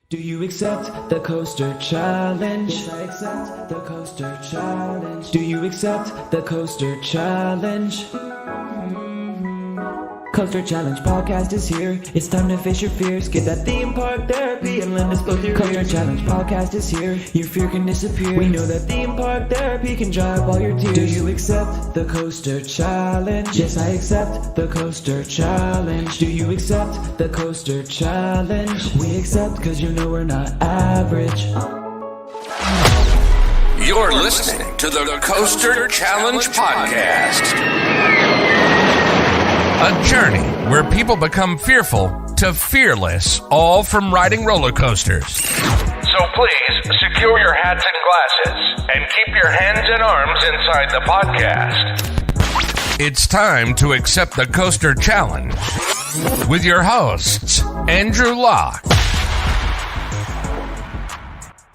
Do you accept the coaster challenge? Yes, I accept the coaster challenge. Do you accept the coaster challenge? Coaster Challenge podcast is here. It's time to face your fears. Get that theme park therapy and let us go through. Coaster Challenge podcast is here. Your fear can disappear. We know that theme park therapy can dry up all your tears. Do you accept the coaster challenge? Yes, I accept the coaster challenge. Do you accept the coaster challenge? We accept because you know we're not average. You're listening to the Coaster Challenge podcast. A journey where people become fearful to fearless, all from riding roller coasters. So please secure your hats and glasses and keep your hands and arms inside the podcast. It's time to accept the Coaster Challenge with your hosts, Andrew Locke.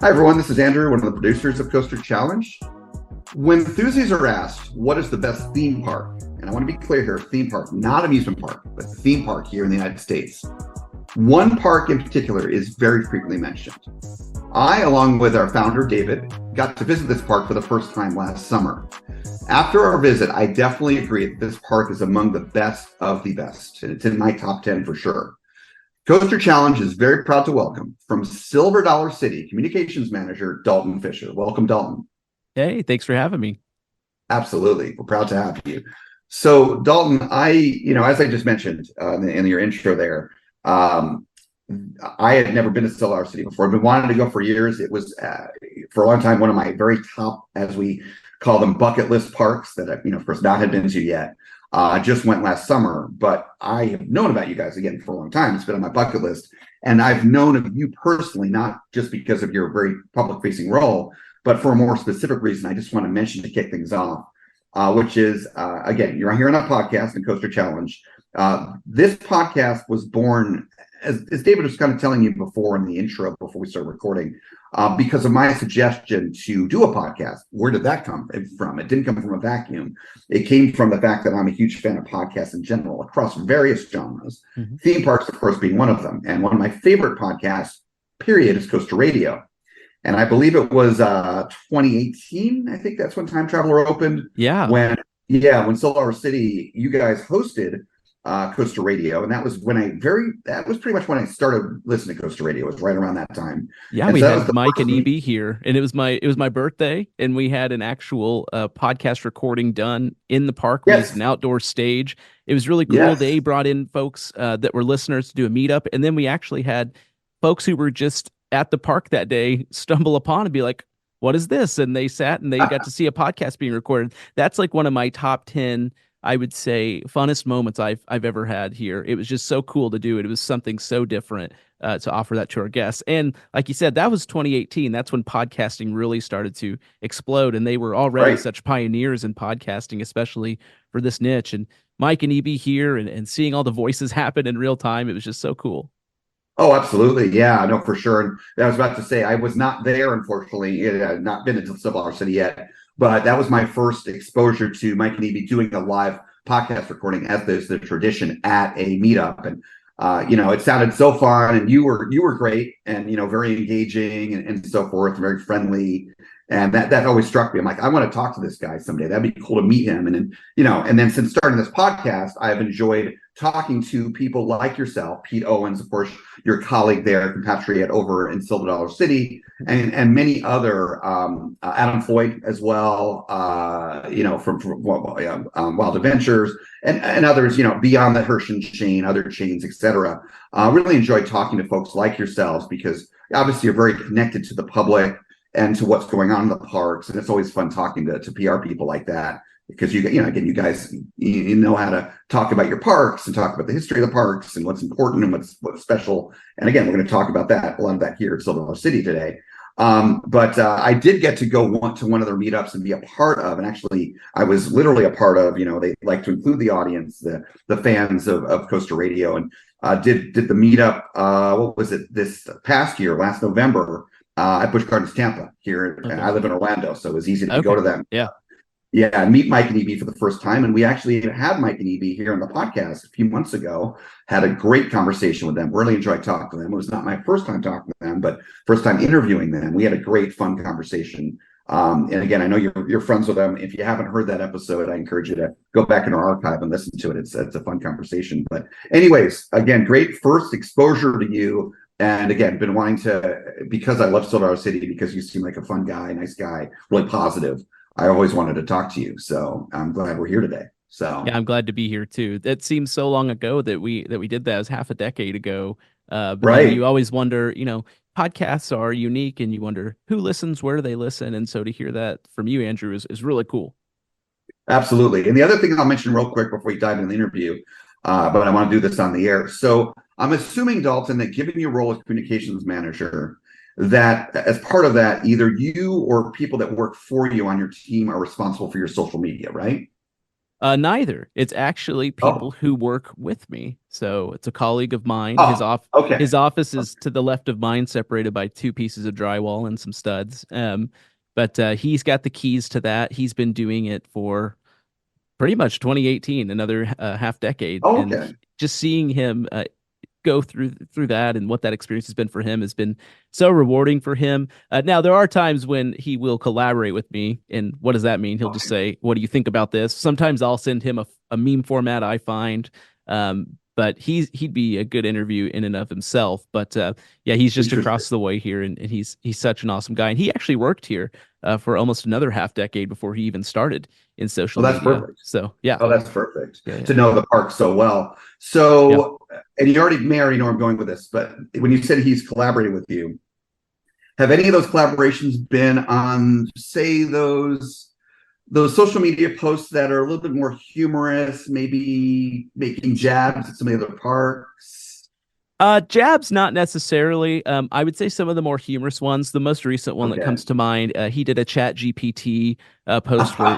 Hi everyone, this is Andrew, one of the producers of Coaster Challenge. When enthusiasts are asked, what is the best theme park? And I want to be clear here, theme park, not amusement park, but theme park here in the United States. One park in particular is very frequently mentioned. I, along with our founder, David, got to visit this park for the first time last summer. After our visit, I definitely agree that this park is among the best of the best, and it's in my top 10 for sure. Coaster Challenge is very proud to welcome from Silver Dollar City Communications Manager, Dalton Fischer. Welcome, Dalton. Hey, thanks for having me. Absolutely. We're proud to have you. So Dalton, as I just mentioned in your intro there, I had never been to Silver Dollar City before. I've been wanting to go for years. It was for a long time one of my very top, as we call them, bucket list parks that I've, of course, not had been to yet. I just went last summer, but I have known about you guys again for a long time. It's been on my bucket list, and I've known of you personally, not just because of your very public-facing role, but for a more specific reason. I just want to mention to kick things off. Which is, again, you're here on a podcast, and Coaster Challenge. This podcast was born, as David was kind of telling you before in the intro, before we started recording, because of my suggestion to do a podcast. Where did that come from? It didn't come from a vacuum. It came from the fact that I'm a huge fan of podcasts in general, across various genres. Mm-hmm. Theme parks, of course, being one of them. And one of my favorite podcasts, period, is Coaster Radio. And I believe it was 2018. I think that's when Time Traveler opened. Yeah. When Silver Dollar City, you guys hosted Coaster Radio, and that was pretty much when I started listening to Coaster Radio. It was right around that time. Yeah, and we so had Mike and EB here, and it was my birthday, and we had an actual podcast recording done in the park. Yes. We used an outdoor stage. It was really cool. Yes. They brought in folks that were listeners to do a meetup, and then we actually had folks who were just at the park that day stumble upon and be like, what is this? And they sat and they got to see a podcast being recorded. That's like one of my top 10, I would say, funnest moments I've ever had here. It was just so cool to do it. It was something so different to offer that to our guests. And like you said, that was 2018. That's when podcasting really started to explode. And they were already such pioneers in podcasting, especially for this niche. And Mike and EB here and seeing all the voices happen in real time, it was just so cool. Oh, absolutely. Yeah, no, for sure. And I was about to say, I was not there, unfortunately. It had not been into Silver Dollar City yet, but that was my first exposure to Mike and Evie doing a live podcast recording as the tradition at a meetup. And, it sounded so fun, and you were great and, very engaging and so forth, very friendly. And that always struck me. I'm like, I want to talk to this guy someday. That'd be cool to meet him. And then since starting this podcast, I've enjoyed talking to people like yourself, Pete Owens, of course, your colleague there, compatriot over in Silver Dollar City, and many other, Adam Floyd as well, from Wild Adventures and others, beyond the Hershey chain, other chains, etc. Really enjoyed talking to folks like yourselves because obviously you're very connected to the public and to what's going on in the parks. And it's always fun talking to PR people like that because, again, you guys, you know how to talk about your parks and talk about the history of the parks and what's important and what's special. And again, we're going to talk about that, a lot of that here at Silver Dollar City today. But I did get to go to one of their meetups and be a part of, and actually I was literally a part of, they like to include the audience, the fans of Coaster Radio, and did the meetup, what was it, this past year, last November, at Busch Gardens, Tampa here. Okay. I live in Orlando, so it was easy to go to them. Yeah. Yeah, meet Mike and EB for the first time. And we actually had Mike and EB here on the podcast a few months ago, had a great conversation with them. Really enjoyed talking to them. It was not my first time talking to them, but first time interviewing them. We had a great, fun conversation. And again, I know you're friends with them. If you haven't heard that episode, I encourage you to go back in our archive and listen to it. It's a fun conversation. But anyways, again, great first exposure to you. And again, been wanting to, because I love Silver City, because you seem like a fun guy, nice guy, really positive. I always wanted to talk to you, so I'm glad we're here today. So yeah, I'm glad to be here too. That seems so long ago that we did that. It was half a decade ago. But right. You always wonder, podcasts are unique, and you wonder who listens, where do they listen, and so to hear that from you, Andrew, is really cool. Absolutely. And the other thing I'll mention real quick before we dive into the interview, but I want to do this on the air. So I'm assuming, Dalton, that given your role as communications manager, that as part of that, either you or people that work for you on your team are responsible for your social media, right? Neither. It's actually people who work with me. So it's a colleague of mine. His office is to the left of mine, separated by 2 pieces of drywall and some studs. But he's got the keys to that. He's been doing it for pretty much 2018, another half decade. And just seeing him go through that and what that experience has been for him has been so rewarding for him. Now, there are times when he will collaborate with me. And what does that mean? He'll just say, what do you think about this? Sometimes I'll send him a meme format I find. But he'd be a good interview in and of himself. But yeah, he's just across the way here, and he's such an awesome guy. And he actually worked here for almost another half decade before he even started in social media. That's perfect. So yeah. Oh, that's perfect to know the park so well. So, and you may already know where I'm going with this, but when you said he's collaborating with you, have any of those collaborations been on, say, those social media posts that are a little bit more humorous, maybe making jabs at some of the other parks? Jabs, not necessarily. I would say some of the more humorous ones. The most recent one that comes to mind, he did a Chat GPT post where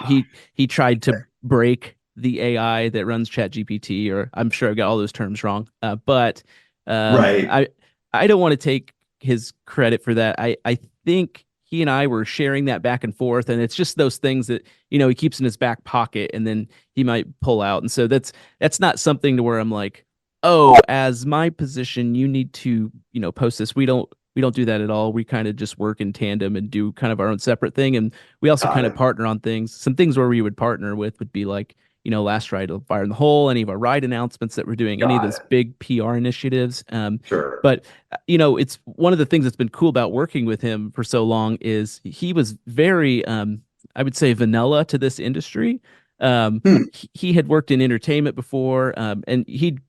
he tried to break the AI that runs Chat GPT, or I'm sure I got all those terms wrong. But I don't want to take his credit for that. I think he and I were sharing that back and forth, and it's just those things that, he keeps in his back pocket and then he might pull out. And so that's not something to where I'm like, oh, as my position, you need to, post this. We don't do that at all. We kind of just work in tandem and do kind of our own separate thing. And we also kind of partner on things. Some things where we would partner with would be like, last ride of Fire in the Hole, any of our ride announcements that we're doing, any of those big PR initiatives. Sure. But, it's one of the things that's been cool about working with him for so long is he was very, I would say, vanilla to this industry. He had worked in entertainment before, and he'd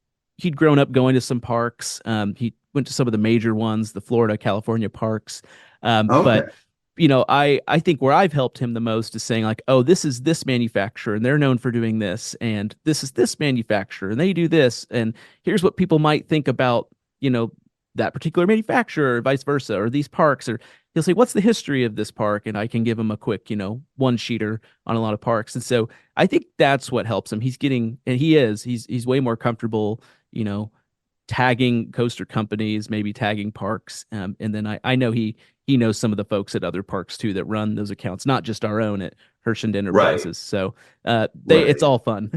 grown up going to some parks. He went to some of the major ones, the Florida, California parks. But I think where I've helped him the most is saying like, oh, this is this manufacturer and they're known for doing this, and this is this manufacturer and they do this, and here's what people might think about, that particular manufacturer, or vice versa, or these parks. Or he'll say, what's the history of this park? And I can give him a quick, one-sheeter on a lot of parks. And so I think that's what helps him. He's way more comfortable, tagging coaster companies, maybe tagging parks. And then I know he knows some of the folks at other parks too that run those accounts, not just our own at Hershend Enterprises. Right. So it's all fun.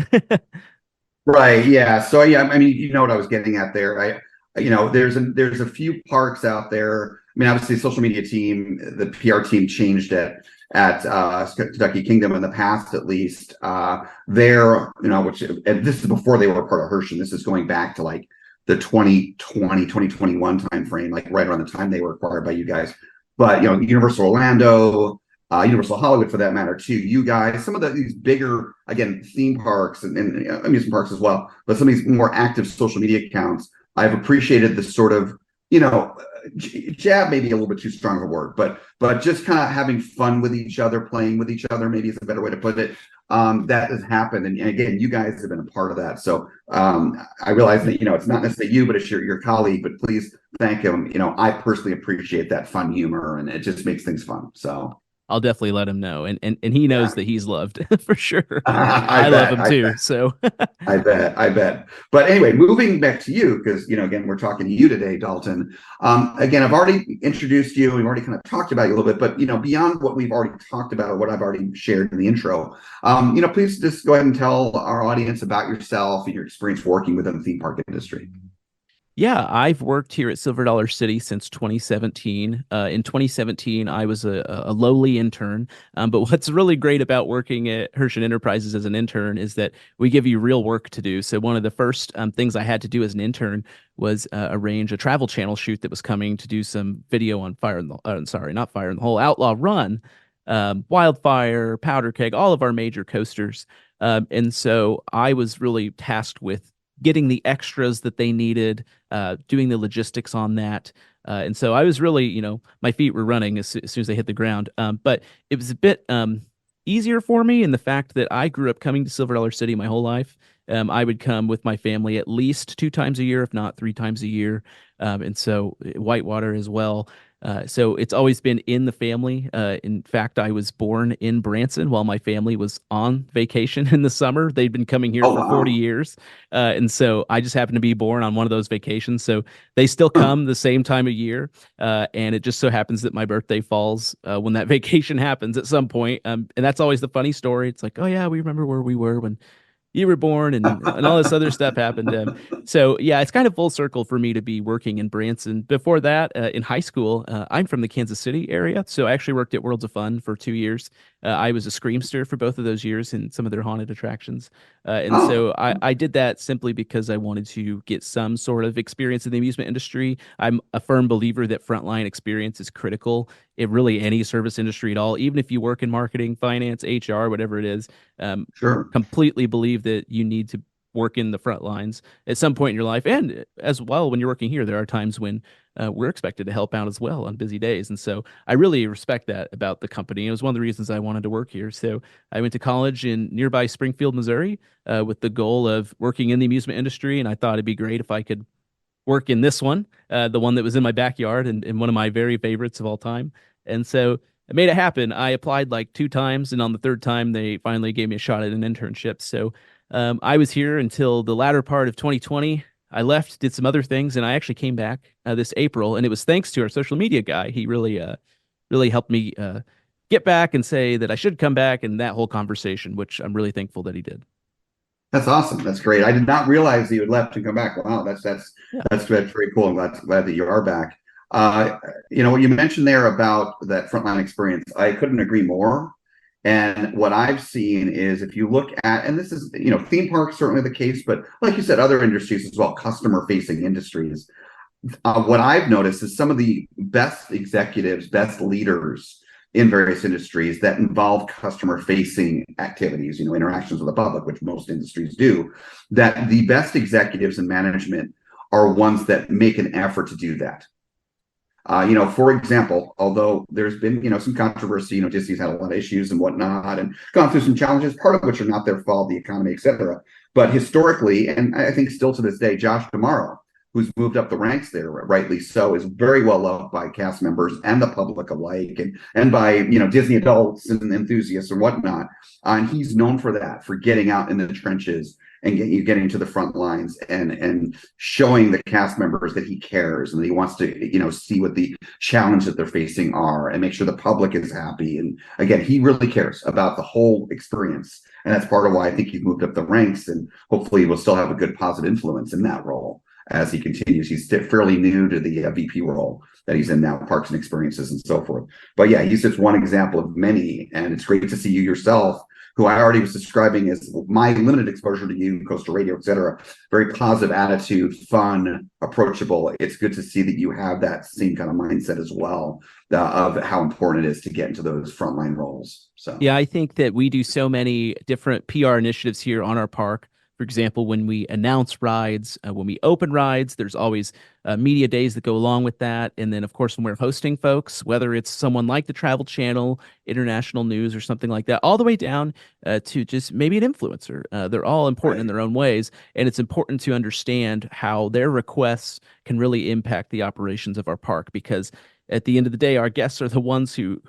Right. Yeah. So yeah, I mean, you know what I was getting at there. There's a few parks out there. I mean, obviously, the social media team, the PR team changed at Kentucky Kingdom in the past, at least. And this is before they were part of Hershend. This is going back to like the 2020, 2021 timeframe, like right around the time they were acquired by you guys. But Universal Orlando, Universal Hollywood, for that matter, too. You guys, some of these bigger, again, theme parks and amusement parks as well, but some of these more active social media accounts, I've appreciated this sort of, jab, maybe a little bit too strong of a word, but just kind of having fun with each other, playing with each other, maybe is a better way to put it. That has happened, and again, you guys have been a part of that. So I realize that it's not necessarily you, but it's your colleague. But please thank him. I personally appreciate that fun humor, and it just makes things fun. So I'll definitely let him know. And he knows that he's loved for sure. I I love bet, him I too. bet. So I bet. But anyway, moving back to you, because again, we're talking to you today, Dalton. Again, I've already introduced you. We've already kind of talked about you a little bit, but beyond what we've already talked about or what I've already shared in the intro, please just go ahead and tell our audience about yourself and your experience working within the theme park industry. yeah, I've worked here at Silver Dollar City since 2017. In 2017, I was a lowly intern. But what's really great about working at Hershey Enterprises as an intern is that we give you real work to do. So one of the first things I had to do as an intern was arrange a Travel Channel shoot that was coming to do some video on Fire in the, sorry, not Fire in the Hole, Outlaw Run, Wildfire, Powder Keg, all of our major coasters. And so I was really tasked with getting the extras that they needed, doing the logistics on that. And so I was really, my feet were running as soon as they hit the ground. But it was a bit easier for me in the fact that I grew up coming to Silver Dollar City my whole life. I would come with my family at least 2 times a year, if not 3 times a year. And so Whitewater as well. So it's always been in the family. In fact, I was born in Branson while my family was on vacation in the summer. They'd been coming here for 40 years. And so I just happened to be born on one of those vacations. So they still come the same time of year. And it just so happens that my birthday falls when that vacation happens at some point. And that's always the funny story. It's like, oh, yeah, we remember where we were when you were born and all this other stuff happened. So yeah, it's kind of full circle for me to be working in Branson. Before that, in high school, I'm from the Kansas City area. So I actually worked at Worlds of Fun for 2 years. I was a screamster for both of those years in some of their haunted attractions. So I did that simply because I wanted to get some sort of experience in the amusement industry. I'm a firm believer that frontline experience is critical in really any service industry at all, even if you work in marketing, finance, HR, whatever it is. Sure. Completely believe that you need to work in the front lines at some point in your life. And as well, when you're working here, there are times when we're expected to help out as well on busy days. And so I really respect that about the company. It was one of the reasons I wanted to work here. So I went to college in nearby Springfield, Missouri, with the goal of working in the amusement industry. And I thought it'd be great if I could work in this one, the one that was in my backyard and one of my very favorites of all time. And so I made it happen. I applied like 2 times, and on the 3rd time, they finally gave me a shot at an internship. So I was here until the latter part of 2020. I left, did some other things, and I actually came back this April. And it was thanks to our social media guy. He really helped me get back and say that I should come back, and that whole conversation, which I'm really thankful that he did. That's awesome. That's great. I did not realize that you had left and come back. Wow, that's very cool. I'm glad that you are back. What you mentioned there about that frontline experience, I couldn't agree more. And what I've seen is if you look at, and this is, theme parks, certainly the case, but like you said, other industries as well, customer facing industries. What I've noticed is some of the best executives, best leaders in various industries that involve customer facing activities, interactions with the public, which most industries do, that the best executives and management are ones that make an effort to do that. For example, although there's been, some controversy, Disney's had a lot of issues and whatnot and gone through some challenges, part of which are not their fault, the economy, et cetera. But historically, and I think still to this day, Josh D'Amaro, who's moved up the ranks there, rightly so, is very well loved by cast members and the public alike and by, Disney adults and enthusiasts and whatnot. And he's known for that, for getting out in the trenches and getting to the front lines and showing the cast members that he cares and that he wants to, see what the challenge that they're facing are and make sure the public is happy. And again, he really cares about the whole experience. And that's part of why I think he's moved up the ranks, and hopefully will still have a good positive influence in that role as he continues. He's fairly new to the VP role that he's in now, parks and experiences and so forth. But yeah, he's just one example of many. And it's great to see you yourself, who I already was describing as my limited exposure to you, Coastal Radio, et cetera, very positive attitude, fun, approachable. It's good to see that you have that same kind of mindset as well, of how important it is to get into those frontline roles. So yeah, I think that we do so many different PR initiatives here on our park. For example, when we announce rides, when we open rides, there's always media days that go along with that. And then, of course, when we're hosting folks, whether it's someone like the Travel Channel, international news, or something like that, all the way down to just maybe an influencer. They're all important in their own ways. And it's important to understand how their requests can really impact the operations of our park, because at the end of the day, our guests are the ones who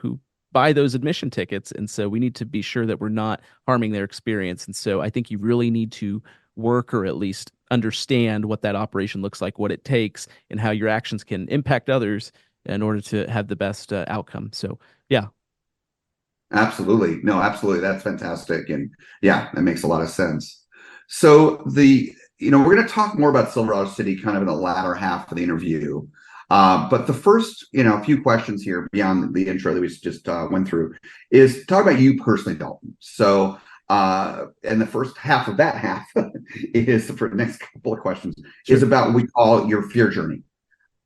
buy those admission tickets. And so we need to be sure that we're not harming their experience. And so I think you really need to work, or at least understand what that operation looks like, what it takes, and how your actions can impact others in order to have the best outcome. So, yeah. Absolutely. No, absolutely. That's fantastic. And yeah, that makes a lot of sense. So we're going to talk more about Silverado City kind of in the latter half of the interview. But the first, few questions here beyond the intro that we just went through is talk about you personally, Dalton. So, and the first half of that half is for the next couple of questions is about what we call your fear journey.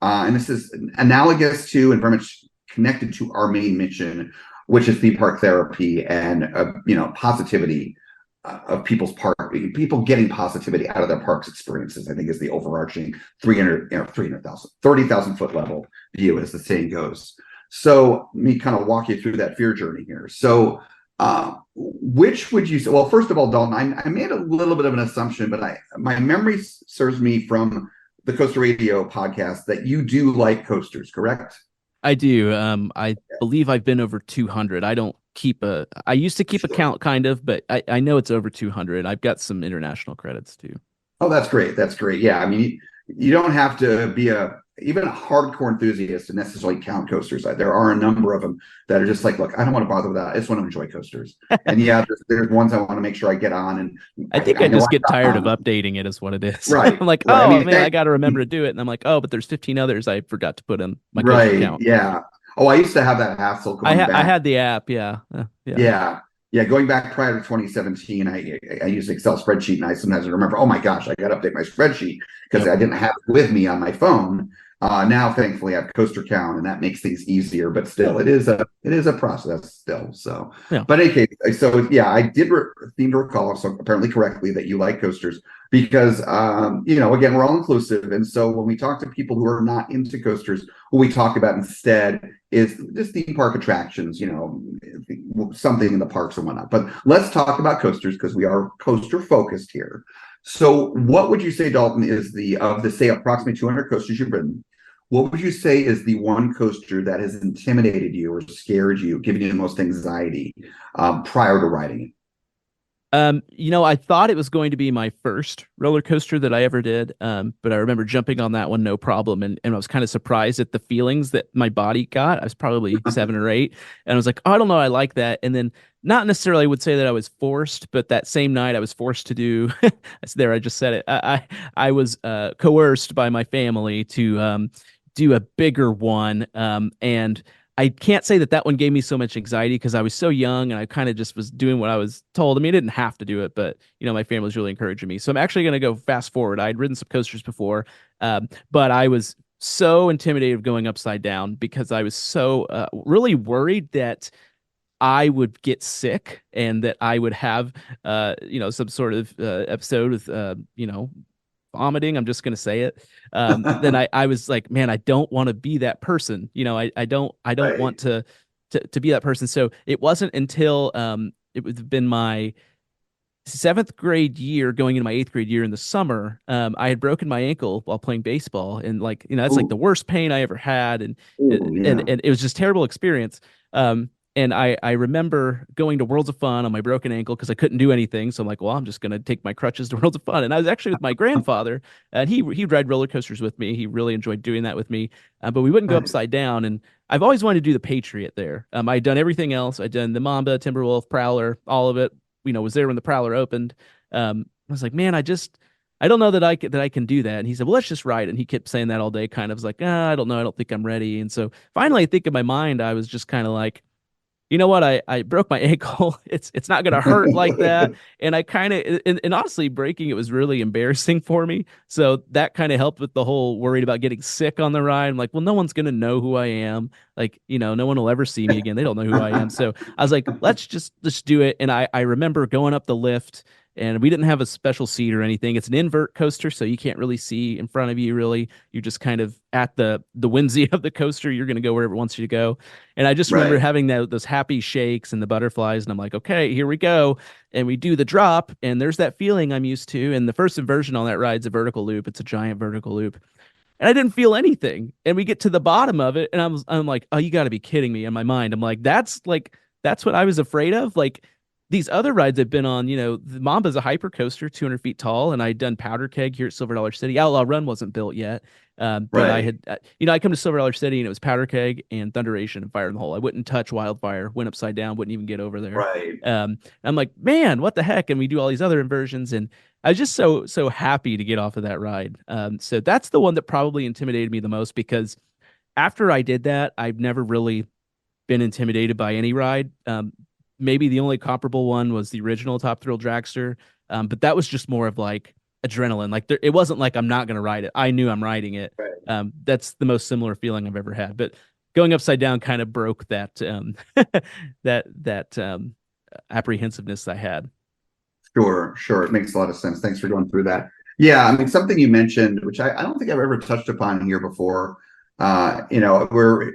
And this is analogous to and very much connected to our main mission, which is theme park therapy and positivity of people getting positivity out of their parks experiences. I think is the overarching 30,000 foot level view, as the saying goes. So let me kind of walk you through that fear journey here. So which would you say? Well, first of all, Dalton, I made a little bit of an assumption, but my memory serves me from the Coaster Radio podcast that you do like coasters, correct? I do. I believe I've been over 200. I used to keep a count kind of, but I know it's over 200. I've got some international credits too. Oh, that's great. That's great. Yeah. I mean, you don't have to be even a hardcore enthusiast to necessarily count coasters. There are a number of them that are just like, look, I don't want to bother with that. I just want to enjoy coasters. And yeah, there's ones I want to make sure I get on. And I think I just get tired of updating it is what it is. Right. I'm like, right. I got to remember to do it. And I'm like, oh, but there's 15 others I forgot to put in my coaster right. count. Yeah. Oh, I used to have that hassle going back. I had the app. Yeah. Yeah, going back prior to 2017, I used an Excel spreadsheet, and I sometimes remember, oh my gosh, I got to update my spreadsheet because I didn't have it with me on my phone. Now, thankfully, I have Coaster Count, and that makes things easier. But still, it is a process still. So, But in any case, so yeah, I did seem to recall, so apparently correctly, that you like coasters because again, we're all inclusive, and so when we talk to people who are not into coasters, what we talk about instead is just theme park attractions, something in the parks and whatnot. But let's talk about coasters because we are coaster focused here. So, what would you say, Dalton, is of the say approximately 200 coasters you've ridden? What would you say is the one coaster that has intimidated you or scared you, given you the most anxiety prior to riding it? I thought it was going to be my first roller coaster that I ever did. But I remember jumping on that one, no problem. And I was kind of surprised at the feelings that my body got. I was probably 7 or 8. And I was like, oh, I don't know. I like that. And then not necessarily would say that I was forced, but that same night I was forced to do, I just said it. I was coerced by my family to do a bigger one. And I can't say that one gave me so much anxiety because I was so young and I kind of just was doing what I was told. I mean, I didn't have to do it, but my family was really encouraging me. So I'm actually going to go fast forward. I'd ridden some coasters before, but I was so intimidated of going upside down because I was so really worried that I would get sick and that I would have, some sort of episode with, vomiting. I'm just going to say it. Then I was like, man, I don't want to be that person. I don't want to be that person. So it wasn't until it would have been my 7th grade year going into my 8th grade year in the summer. I had broken my ankle while playing baseball. And that's like the worst pain I ever had. And it was just a terrible experience. And I remember going to Worlds of Fun on my broken ankle because I couldn't do anything. So I'm like, well, I'm just going to take my crutches to Worlds of Fun. And I was actually with my grandfather, and he'd ride roller coasters with me. He really enjoyed doing that with me. But we wouldn't go upside down. And I've always wanted to do the Patriot there. I'd done everything else. I'd done the Mamba, Timberwolf, Prowler, all of it. Was there when the Prowler opened. I was like, man, I don't know that I can do that. And he said, well, let's just ride it. And he kept saying that all day, kind of was like, I don't know. I don't think I'm ready. And so finally, I think in my mind, I was just kind of like, you know what? I broke my ankle. It's not going to hurt like that. And I kind of, and honestly, breaking it was really embarrassing for me. So that kind of helped with the whole worried about getting sick on the ride. I'm like, well, no one's going to know who I am. Like, no one will ever see me again. They don't know who I am. So I was like, let's do it. And I remember going up the lift, and we didn't have a special seat or anything. It's an invert coaster, so you can't really see in front of you, really. You're just kind of at the whimsy of the coaster. You're going to go wherever it wants you to go. And I just remember having those happy shakes and the butterflies, and I'm like, okay, here we go. And we do the drop, and there's that feeling I'm used to. And the first inversion on that ride's a vertical loop. It's a giant vertical loop. and I didn't feel anything. And we get to the bottom of it, and I'm like, oh, you got to be kidding me. In my mind, I'm like, that's what I was afraid of. Like these other rides I've been on, the Mamba's a hyper coaster, 200 feet tall, and I'd done Powder Keg here at Silver Dollar City. Outlaw Run wasn't built yet, but Right. I had, I come to Silver Dollar City, and it was Powder Keg and Thunderation and Fire in the Hole. I wouldn't touch Wildfire, went upside down, wouldn't even get over there. Right. I'm like, man, what the heck? And we do all these other inversions, and I was just so happy to get off of that ride. So that's the one that probably intimidated me the most, because after I did that, I've never really been intimidated by any ride. Maybe the only comparable one was the original Top Thrill Dragster, but that was just more of like adrenaline. Like it wasn't like I'm not going to ride it. I knew I'm riding it. Right. That's the most similar feeling I've ever had. But going upside down kind of broke that that apprehensiveness I had. Sure. It makes a lot of sense. Thanks for going through that. Yeah, I mean, something you mentioned, which I don't think I've ever touched upon here before. We're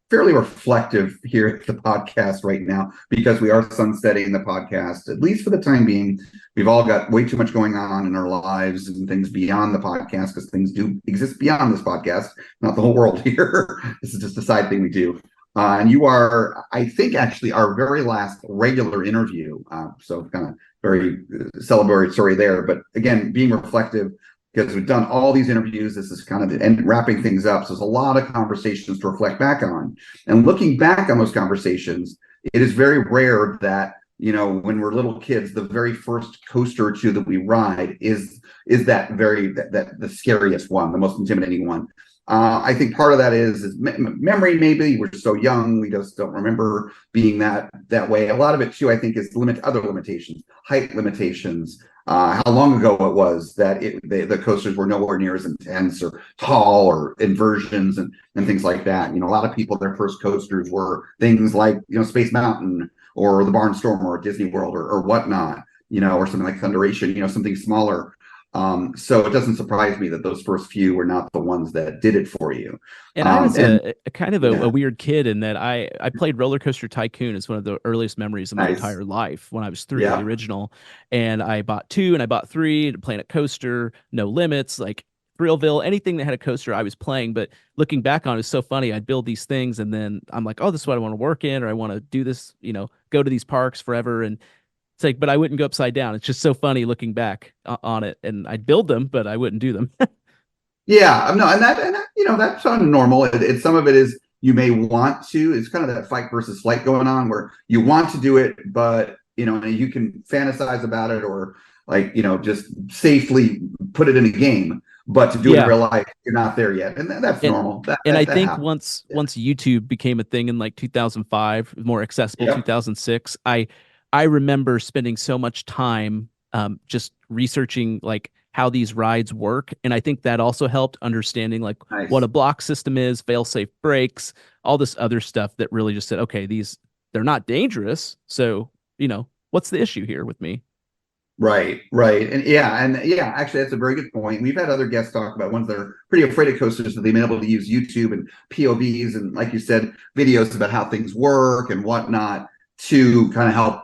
fairly reflective here at the podcast right now because we are sunsetting the podcast, at least for the time being. We've all got way too much going on in our lives and things beyond the podcast, because things do exist beyond this podcast, not the whole world here. This is just a side thing we do. And you are, I think, actually our very last regular interview. So kind of very celebratory there. But again, being reflective, because we've done all these interviews. This is kind of the end, wrapping things up. So there's a lot of conversations to reflect back on. And looking back on those conversations, it is very rare that, when we're little kids, the very first coaster or two that we ride is that the scariest one, the most intimidating one. I think part of that is memory. Maybe we're so young, we just don't remember being that way. A lot of it too, I think, is other limitations, height limitations, how long ago it was that the coasters were nowhere near as intense or tall, or inversions and things like that. A lot of people, their first coasters were things like Space Mountain or the Barnstormer or Disney World or whatnot, or something like Thunderation, something smaller. So it doesn't surprise me that those first few were not the ones that did it for you. And I was a kind of a weird kid in that I played Roller Coaster Tycoon as one of the earliest memories of my entire life when I was 3, the original. And I bought 2 and I bought 3, Planet Coaster, No Limits, like Thrillville, anything that had a coaster I was playing. But looking back on it, it's so funny. I'd build these things and then I'm like, oh, this is what I want to work in, or I want to do this, go to these parks forever. And it's like, but I wouldn't go upside down. It's just so funny looking back on it. And I'd build them, but I wouldn't do them. Yeah, no, and that's not normal. Some of it is you may want to. It's kind of that fight versus flight going on, where you want to do it, but you can fantasize about it, or just safely put it in a game. But to do it in real life, you're not there yet, and that's normal. I think happens. once YouTube became a thing in like 2005, more accessible, 2006, I remember spending so much time just researching like how these rides work. And I think that also helped understanding like what a block system is, fail-safe brakes, all this other stuff that really just said, okay, they're not dangerous. So, what's the issue here with me? Right. And actually that's a very good point. We've had other guests talk about ones that are pretty afraid of coasters, that they've been able to use YouTube and POVs and, like you said, videos about how things work and whatnot to kind of help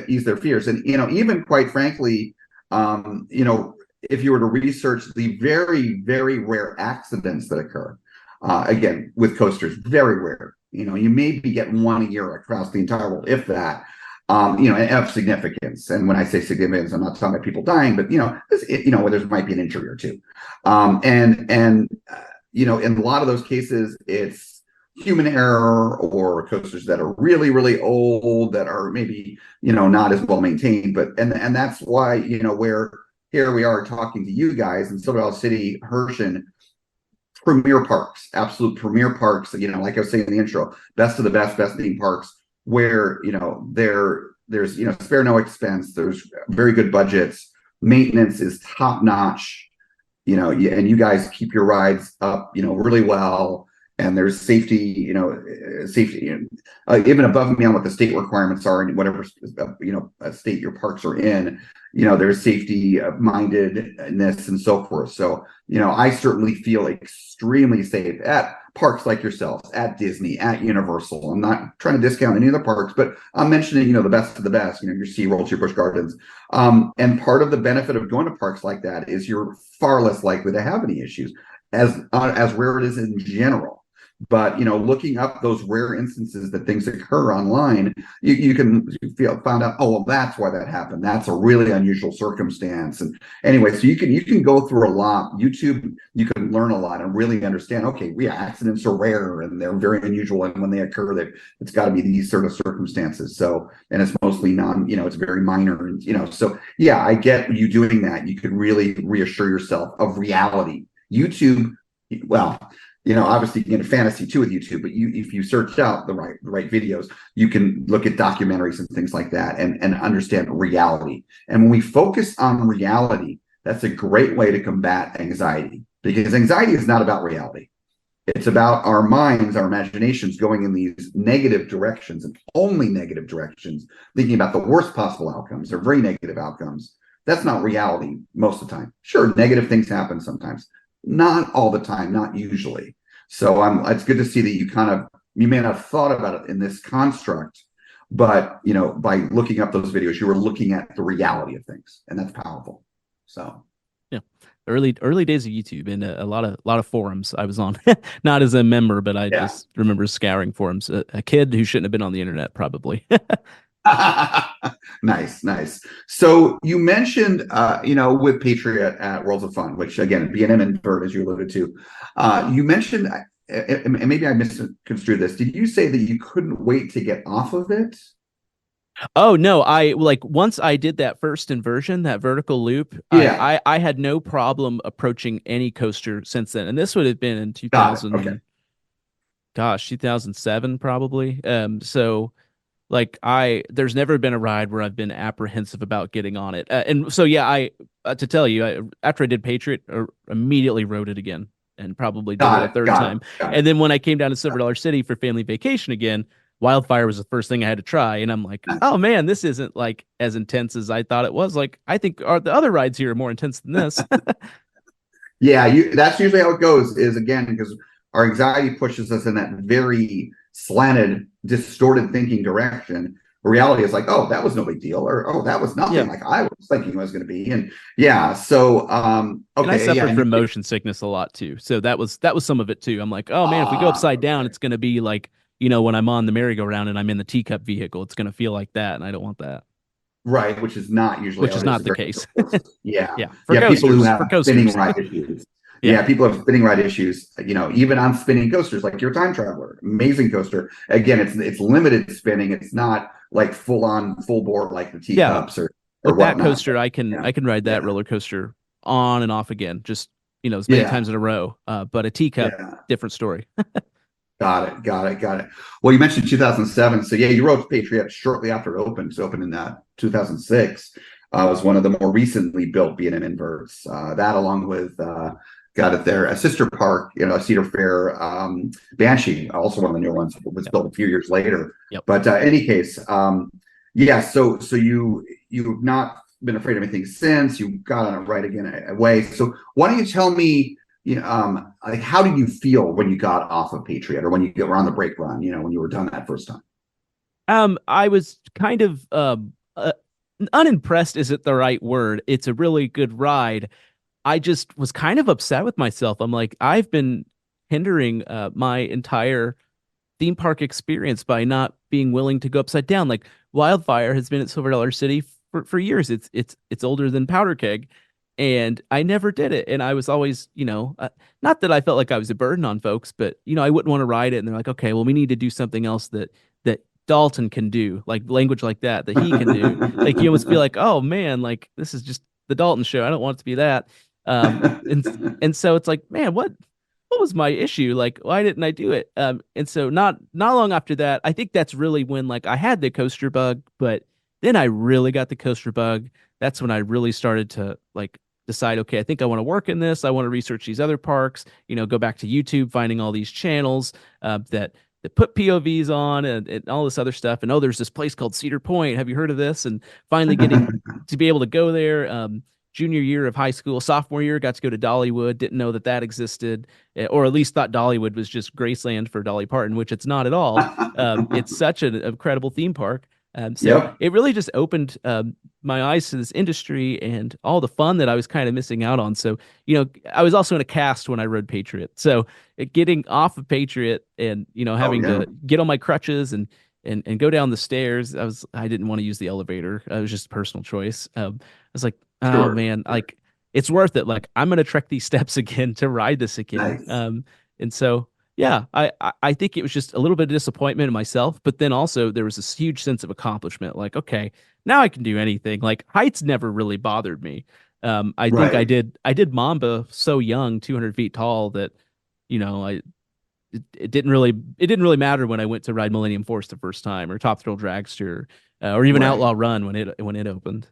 ease their fears. And even quite frankly, if you were to research the very, very rare accidents that occur, again with coasters, very rare. You maybe get one a year across the entire world, if that. And of significance. And when I say significance, I'm not talking about people dying, but where there might be an injury or two. In a lot of those cases, it's human error, or coasters that are really, really old, that are maybe not as well maintained. But and that's why where here we are talking to you guys in Silver Dollar City, Herschend, premier parks, absolute premier parks. Like I was saying in the intro, best of the best theme parks, where there's spare no expense. There's very good budgets. Maintenance is top notch. And you guys keep your rides up really well. and there's safety, safety, even above and beyond what the state requirements are in whatever, state your parks are in, there's safety mindedness and so forth. So, I certainly feel extremely safe at parks like yourselves, at Disney, at Universal. I'm not trying to discount any of the parks, but I'm mentioning, the best of the best, your SeaWorld, your Busch Gardens. And part of the benefit of going to parks like that is you're far less likely to have any issues, as rare it is in general. But looking up those rare instances that things occur online, you can find out, oh well, that's why that happened. That's a really unusual circumstance. And anyway, so you can go through a lot. YouTube, you can learn a lot and really understand. Okay, accidents are rare and they're very unusual, and when they occur, it's got to be these sort of circumstances. So, and it's mostly it's very minor, and So yeah, I get you doing that. You can really reassure yourself of reality. YouTube, well. Obviously you can get a fantasy too with YouTube, but if you search out the right videos, you can look at documentaries and things like that and understand reality. And when we focus on reality, that's a great way to combat anxiety, because anxiety is not about reality. It's about our minds, our imaginations going in these negative directions, and only negative directions, thinking about the worst possible outcomes or very negative outcomes. That's not reality most of the time. Sure, negative things happen sometimes. Not all the time, not usually. So it's good to see that you may not have thought about it in this construct, but by looking up those videos, you were looking at the reality of things, and that's powerful. So yeah, early days of YouTube, and a lot of forums I was on, not as a member, but I just remember scouring forums. A kid who shouldn't have been on the internet, probably. Nice. So you mentioned, with Patriot at Worlds of Fun, which again, B&M invert, as you alluded to, you mentioned, and maybe I misconstrued this. Did you say that you couldn't wait to get off of it? Oh no, once I did that first inversion, that vertical loop, I had no problem approaching any coaster since then. And this would have been in 2000, okay. 2007 probably. So there's never been a ride where I've been apprehensive about getting on it. And so, to tell you, after I did Patriot, immediately rode it again, and probably did it a third time. And then when I came down to Silver Dollar City for family vacation again, Wildfire was the first thing I had to try. And I'm like, oh man, this isn't as intense as I thought it was. I think the other rides here are more intense than this. Yeah, that's usually how it goes, is again, because our anxiety pushes us in that very slanted, distorted thinking direction. Reality is oh, that was no big deal, or oh, that was nothing like I was thinking it was going to be. And so okay, and I suffered from motion sickness a lot too, so that was some of it too. I'm like, oh man, if we go upside down, it's going to be when I'm on the merry-go-round and I'm in the teacup vehicle, it's going to feel like that, and I don't want that. Right, which is not usually the case. Yeah. Coasters, people who have spinning ride issues. Yeah, people have spinning ride issues, even on spinning coasters, like your Time Traveler, amazing coaster. Again, it's limited spinning. It's not full bore like the teacups or that coaster. I can ride that roller coaster on and off again, just as many times in a row. But a teacup, different story. Got it. Well, you mentioned 2007, so you rode Patriot shortly after it opened. It opened in 2006. Was one of the more recently built B&M inverts. That, along with got it there. A sister park, Cedar Fair, Banshee, also one of the newer ones, was built a few years later. Yep. But in any case, so you've not been afraid of anything since. You got on it right again away. So why don't you tell me, how did you feel when you got off of Patriot, or when you were on the brake run, when you were done that first time? I was kind of unimpressed isn't the right word. It's a really good ride. I just was kind of upset with myself. I'm like, I've been hindering my entire theme park experience by not being willing to go upside down. Wildfire has been at Silver Dollar City for years. It's older than Powder Keg, and I never did it. And I was always, not that I felt like I was a burden on folks, but I wouldn't want to ride it. And they're like, okay, well, we need to do something else that Dalton can do, language like that he can do. You almost feel like, oh man, this is just the Dalton show. I don't want it to be that. And so it's like, man, what was my issue? Why didn't I do it? And so not long after that, I think that's really when I had the coaster bug, but then I really got the coaster bug. That's when I really started to decide, okay, I think I want to work in this. I want to research these other parks, go back to YouTube, finding all these channels that put POVs on and all this other stuff. And there's this place called Cedar Point. Have you heard of this? And finally getting to be able to go there. Junior year of high school, sophomore year, got to go to Dollywood. Didn't know that existed, or at least thought Dollywood was just Graceland for Dolly Parton, which it's not at all. It's such an incredible theme park. So it really just opened my eyes to this industry and all the fun that I was kind of missing out on. So, I was also in a cast when I rode Patriot. So getting off of Patriot and, having to get on my crutches and go down the stairs, I didn't want to use the elevator. It was just a personal choice. I was like, oh man, like it's worth it. Like I'm going to trek these steps again to ride this again. Nice. And so, yeah, I think it was just a little bit of disappointment in myself, but then also there was this huge sense of accomplishment. Like, okay, now I can do anything. Like heights never really bothered me. I think I did Mamba so young, 200 feet tall that, it didn't really matter when I went to ride Millennium Force the first time or Top Thrill Dragster or even Outlaw Run when it opened.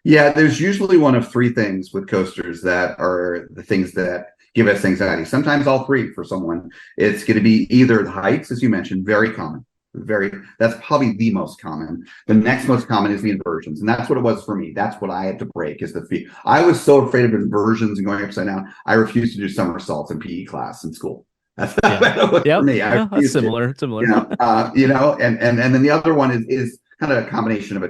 Yeah, there's usually one of three things with coasters that are the things that give us anxiety. Sometimes all three for someone. It's going to be either the heights, as you mentioned, very common. That's probably the most common. The next most common is the inversions. And that's what it was for me. That's what I had to break is the feet. I was so afraid of inversions and going upside down. I refused to do somersaults in PE class in school. That's for me. That's similar. And then the other one is kind of a combination of a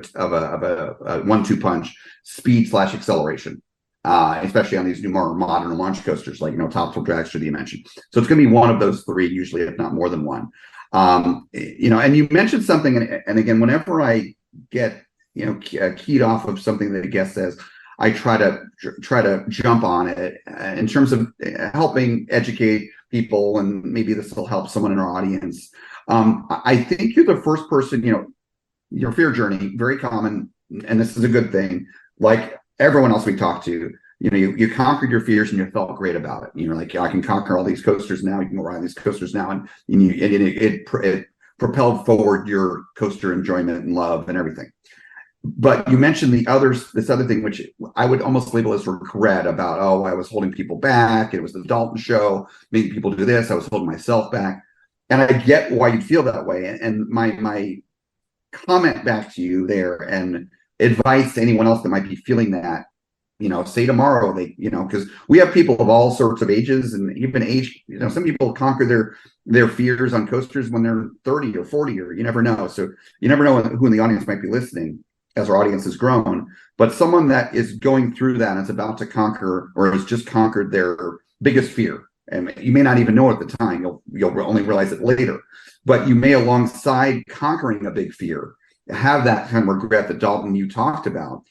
1-2 punch, speed/acceleration, especially on these new more modern launch coasters like Top Thrill Dragster that you mentioned. So it's going to be one of those three, usually, if not more than one. And you mentioned something, and again, whenever I get keyed off of something that a guest says, I try to jump on it in terms of helping educate people, and maybe this will help someone in our audience. I think you're the first person, your fear journey, very common, and this is a good thing. Like everyone else we talked to, you conquered your fears and you felt great about it. You're like, I can conquer all these coasters now. You can go ride these coasters now, and it propelled forward your coaster enjoyment and love and everything. But you mentioned this other thing, which I would almost label as regret about, I was holding people back. It was the Dalton show, making people do this. I was holding myself back. And I get why you'd feel that way. And my comment back to you there and advice to anyone else that might be feeling that, say tomorrow, because we have people of all sorts of ages and even age, some people conquer their fears on coasters when they're 30 or 40, or you never know. So you never know who in the audience might be listening as our audience has grown, but someone that is going through that and is about to conquer or has just conquered their biggest fear. And you may not even know at the time, you'll only realize it later, but you may, alongside conquering a big fear, have that kind of regret that Dalton you talked about.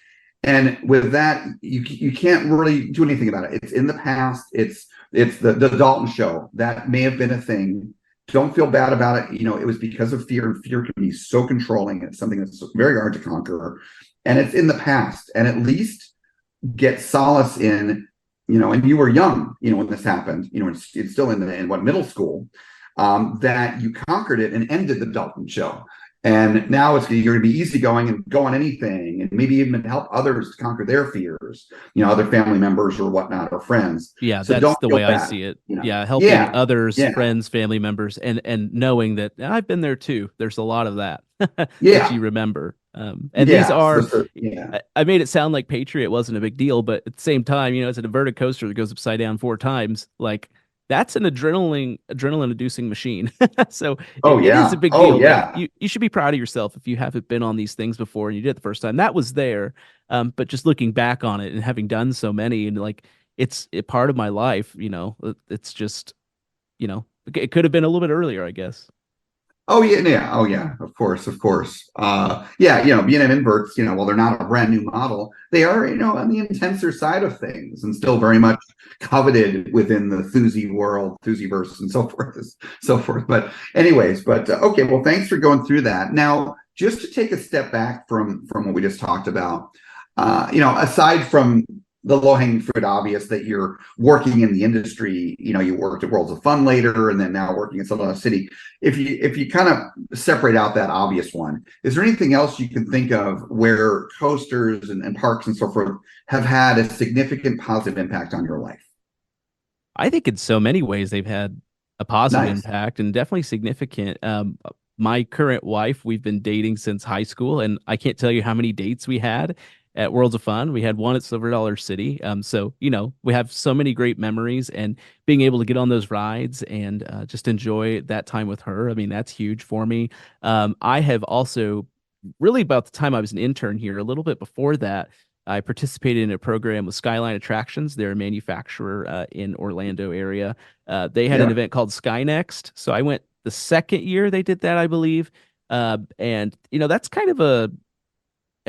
And with that, you can't really do anything about it. It's in the past. It's the Dalton show. That may have been a thing. Don't feel bad about it. It was because of fear, and fear can be so controlling. It's something that's very hard to conquer, and it's in the past. And at least get solace in, and you were young, when this happened, it's still in middle school, that you conquered it and ended the Dalton show. And now you're going to be easygoing and go on anything, and maybe even help others conquer their fears, other family members or whatnot, or friends. Yeah, so that's the way I see it. Yeah, helping others, friends, family members, and knowing that I've been there too. There's a lot of that that you remember. These are, I made it sound like Patriot wasn't a big deal, but at the same time, it's an inverted coaster that goes upside down 4 times. Like, that's an adrenaline-inducing machine. So it is a big deal. You should be proud of yourself if you haven't been on these things before and you did it the first time. That was there. But just looking back on it and having done so many, and like it's a part of my life, it's just, it could have been a little bit earlier, I guess. Oh yeah. Of course. B&M inverts, while they're not a brand new model, they are, on the intenser side of things, and still very much coveted within the Thuzy world, Thuzyverse, and so forth. But anyways, okay. Well, thanks for going through that. Now, just to take a step back from what we just talked about, aside from the low-hanging fruit obvious that you're working in the industry. You worked at Worlds of Fun later, and then now working at Silver Dollar City. If you kind of separate out that obvious one, is there anything else you can think of where coasters and parks and so forth have had a significant positive impact on your life? I think in so many ways they've had a positive impact, and definitely significant. My current wife, we've been dating since high school, and I can't tell you how many dates we had at Worlds of Fun. We had one at Silver Dollar City. So, we have so many great memories, and being able to get on those rides and just enjoy that time with her. I mean, that's huge for me. I have also, really about the time I was an intern here, a little bit before that, I participated in a program with Skyline Attractions. They're a manufacturer in Orlando area. They had an event called Sky Next. So I went the second year they did that, I believe. And that's kind of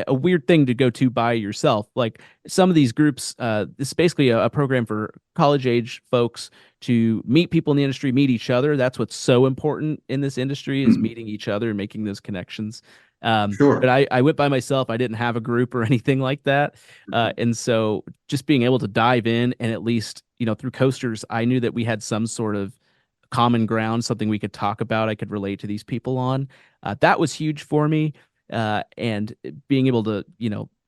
a weird thing to go to by yourself. Like some of these groups, it's basically a program for college age folks to meet people in the industry, meet each other. That's what's so important in this industry, is meeting each other and making those connections. Sure. But I went by myself. I didn't have a group or anything like that. And so just being able to dive in, and at least, through coasters, I knew that we had some sort of common ground, something we could talk about, I could relate to these people on. That was huge for me. And being able to,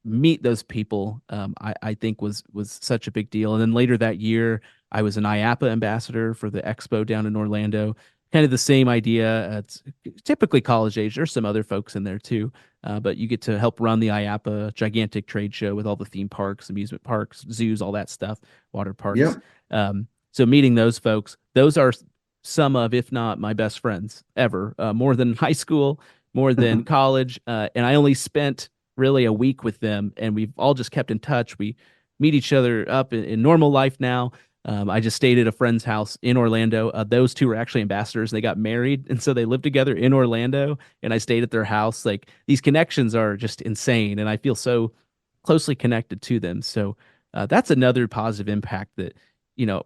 meet those people, I think was such a big deal. And then later that year, I was an IAPA ambassador for the expo down in Orlando. Kind of the same idea. It's typically college age. There's some other folks in there too, but you get to help run the IAPA gigantic trade show with all the theme parks, amusement parks, zoos, all that stuff, water parks. Yep. So meeting those folks, those are some of, if not my best friends ever, more than high school, more than college. And I only spent really a week with them, and we've all just kept in touch. We meet each other up in normal life now. I just stayed at a friend's house in Orlando. Those two were actually ambassadors. They got married, and so they lived together in Orlando, and I stayed at their house. Like, these connections are just insane, and I feel so closely connected to them. So that's another positive impact that,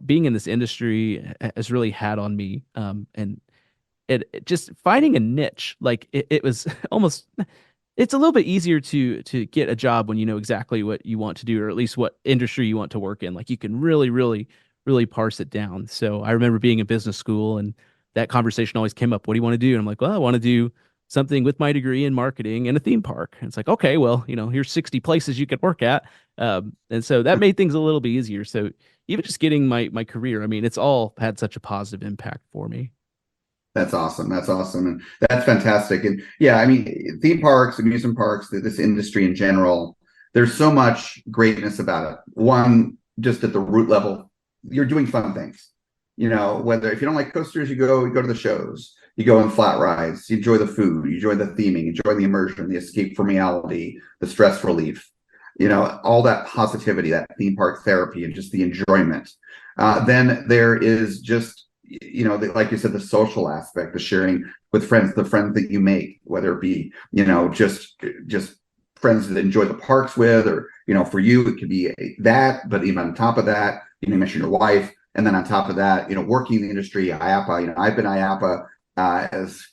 being in this industry has really had on me. And it just finding a niche, like it was almost, it's a little bit easier to get a job when you know exactly what you want to do, or at least what industry you want to work in. Like, you can really parse it down. So I remember being in business school, and that conversation always came up. What do you want to do? And I'm like, well, I want to do something with my degree in marketing in a theme park. And it's like, okay, well, here's 60 places you could work at. And so that made things a little bit easier. So even just getting my career, I mean, it's all had such a positive impact for me. That's awesome. And that's fantastic. And yeah, I mean, theme parks, amusement parks, this industry in general, there's so much greatness about it. One, just at the root level, you're doing fun things. Whether, if you don't like coasters, you go to the shows, you go on flat rides, you enjoy the food, you enjoy the theming, you enjoy the immersion, the escape from reality, the stress relief, all that positivity, that theme park therapy, and just the enjoyment. Then there is just, like you said, the social aspect, the sharing with friends, the friends that you make, whether it be, just friends that enjoy the parks with, or, for you, it could be that, but even on top of that, you mentioned your wife. And then on top of that, working in the industry, IAPA, I've been IAPA as,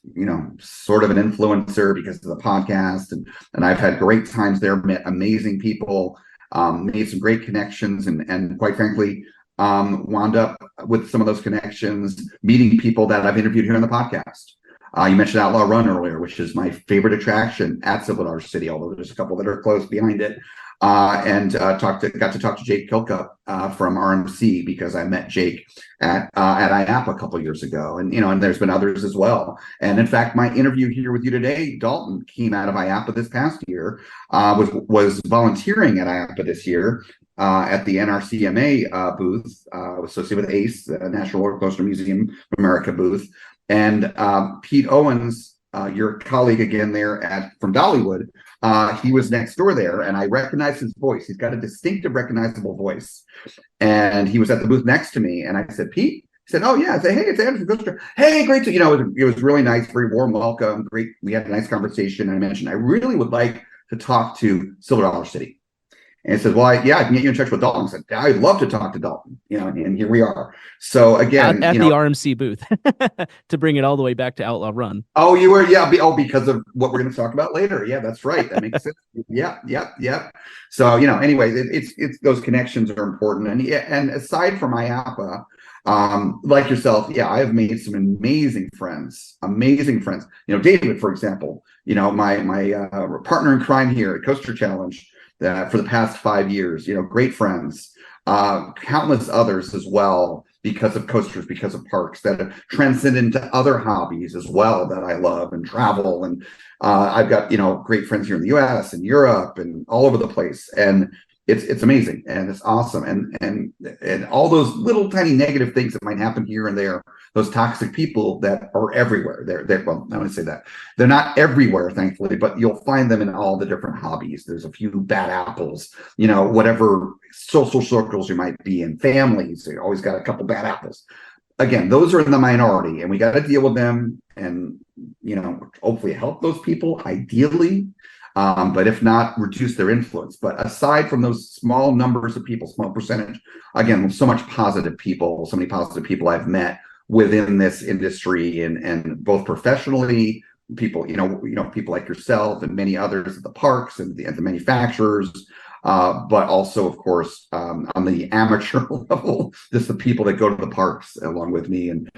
sort of an influencer because of the podcast. And I've had great times there, met amazing people, made some great connections, and quite frankly, wound up with some of those connections, meeting people that I've interviewed here on the podcast. You mentioned Outlaw Run earlier, which is my favorite attraction at Silver Dollar City, although there's a couple that are close behind it. And got to talk to Jake Kilka from RMC, because I met Jake at IAPA a couple years ago, and and there's been others as well. And in fact, my interview here with you today, Dalton, came out of IAPA this past year. Was volunteering at IAPA this year at the NRCMA booth, associated with ACE, the National Roller Coaster Museum of America booth, and Pete Owens, your colleague again there from Dollywood. He was next door there, and I recognized his voice. He's got a distinctive, recognizable voice. And he was at the booth next to me, and I said, Pete? He said, oh, yeah. I said, hey, it's Andrew from Fischer. Hey, great to, it was really nice, very warm welcome, great. We had a nice conversation. And I mentioned, I really would like to talk to Silver Dollar City. And he said, well, yeah, I can get you in touch with Dalton. I said, I'd love to talk to Dalton, and here we are. So again, at the RMC booth to bring it all the way back to Outlaw Run. Oh, you were, yeah. Because of what we're going to talk about later. Yeah, that's right. That makes sense. Yeah. So, anyway, it's those connections are important. And aside from IAPA, like yourself, yeah, I have made some amazing friends. David, for example, my partner in crime here at Coaster Challenge for the past 5 years, great friends, countless others as well, because of coasters, because of parks that have transcended into other hobbies as well that I love and travel. And I've got, great friends here in the US and Europe and all over the place. And it's amazing and it's awesome. And all those little tiny negative things that might happen here and there, those toxic people that are everywhere. Well, I want to say that they're not everywhere, thankfully, but you'll find them in all the different hobbies. There's a few bad apples, whatever social circles you might be in, families, you always got a couple bad apples. Again, those are in the minority and we got to deal with them and, hopefully help those people ideally. But if not, reduce their influence. But aside from those small numbers of people, small percentage, again, so many positive people I've met within this industry and both professionally, people, people like yourself and many others at the parks and the manufacturers, but also, of course, on the amateur level, just the people that go to the parks along with me and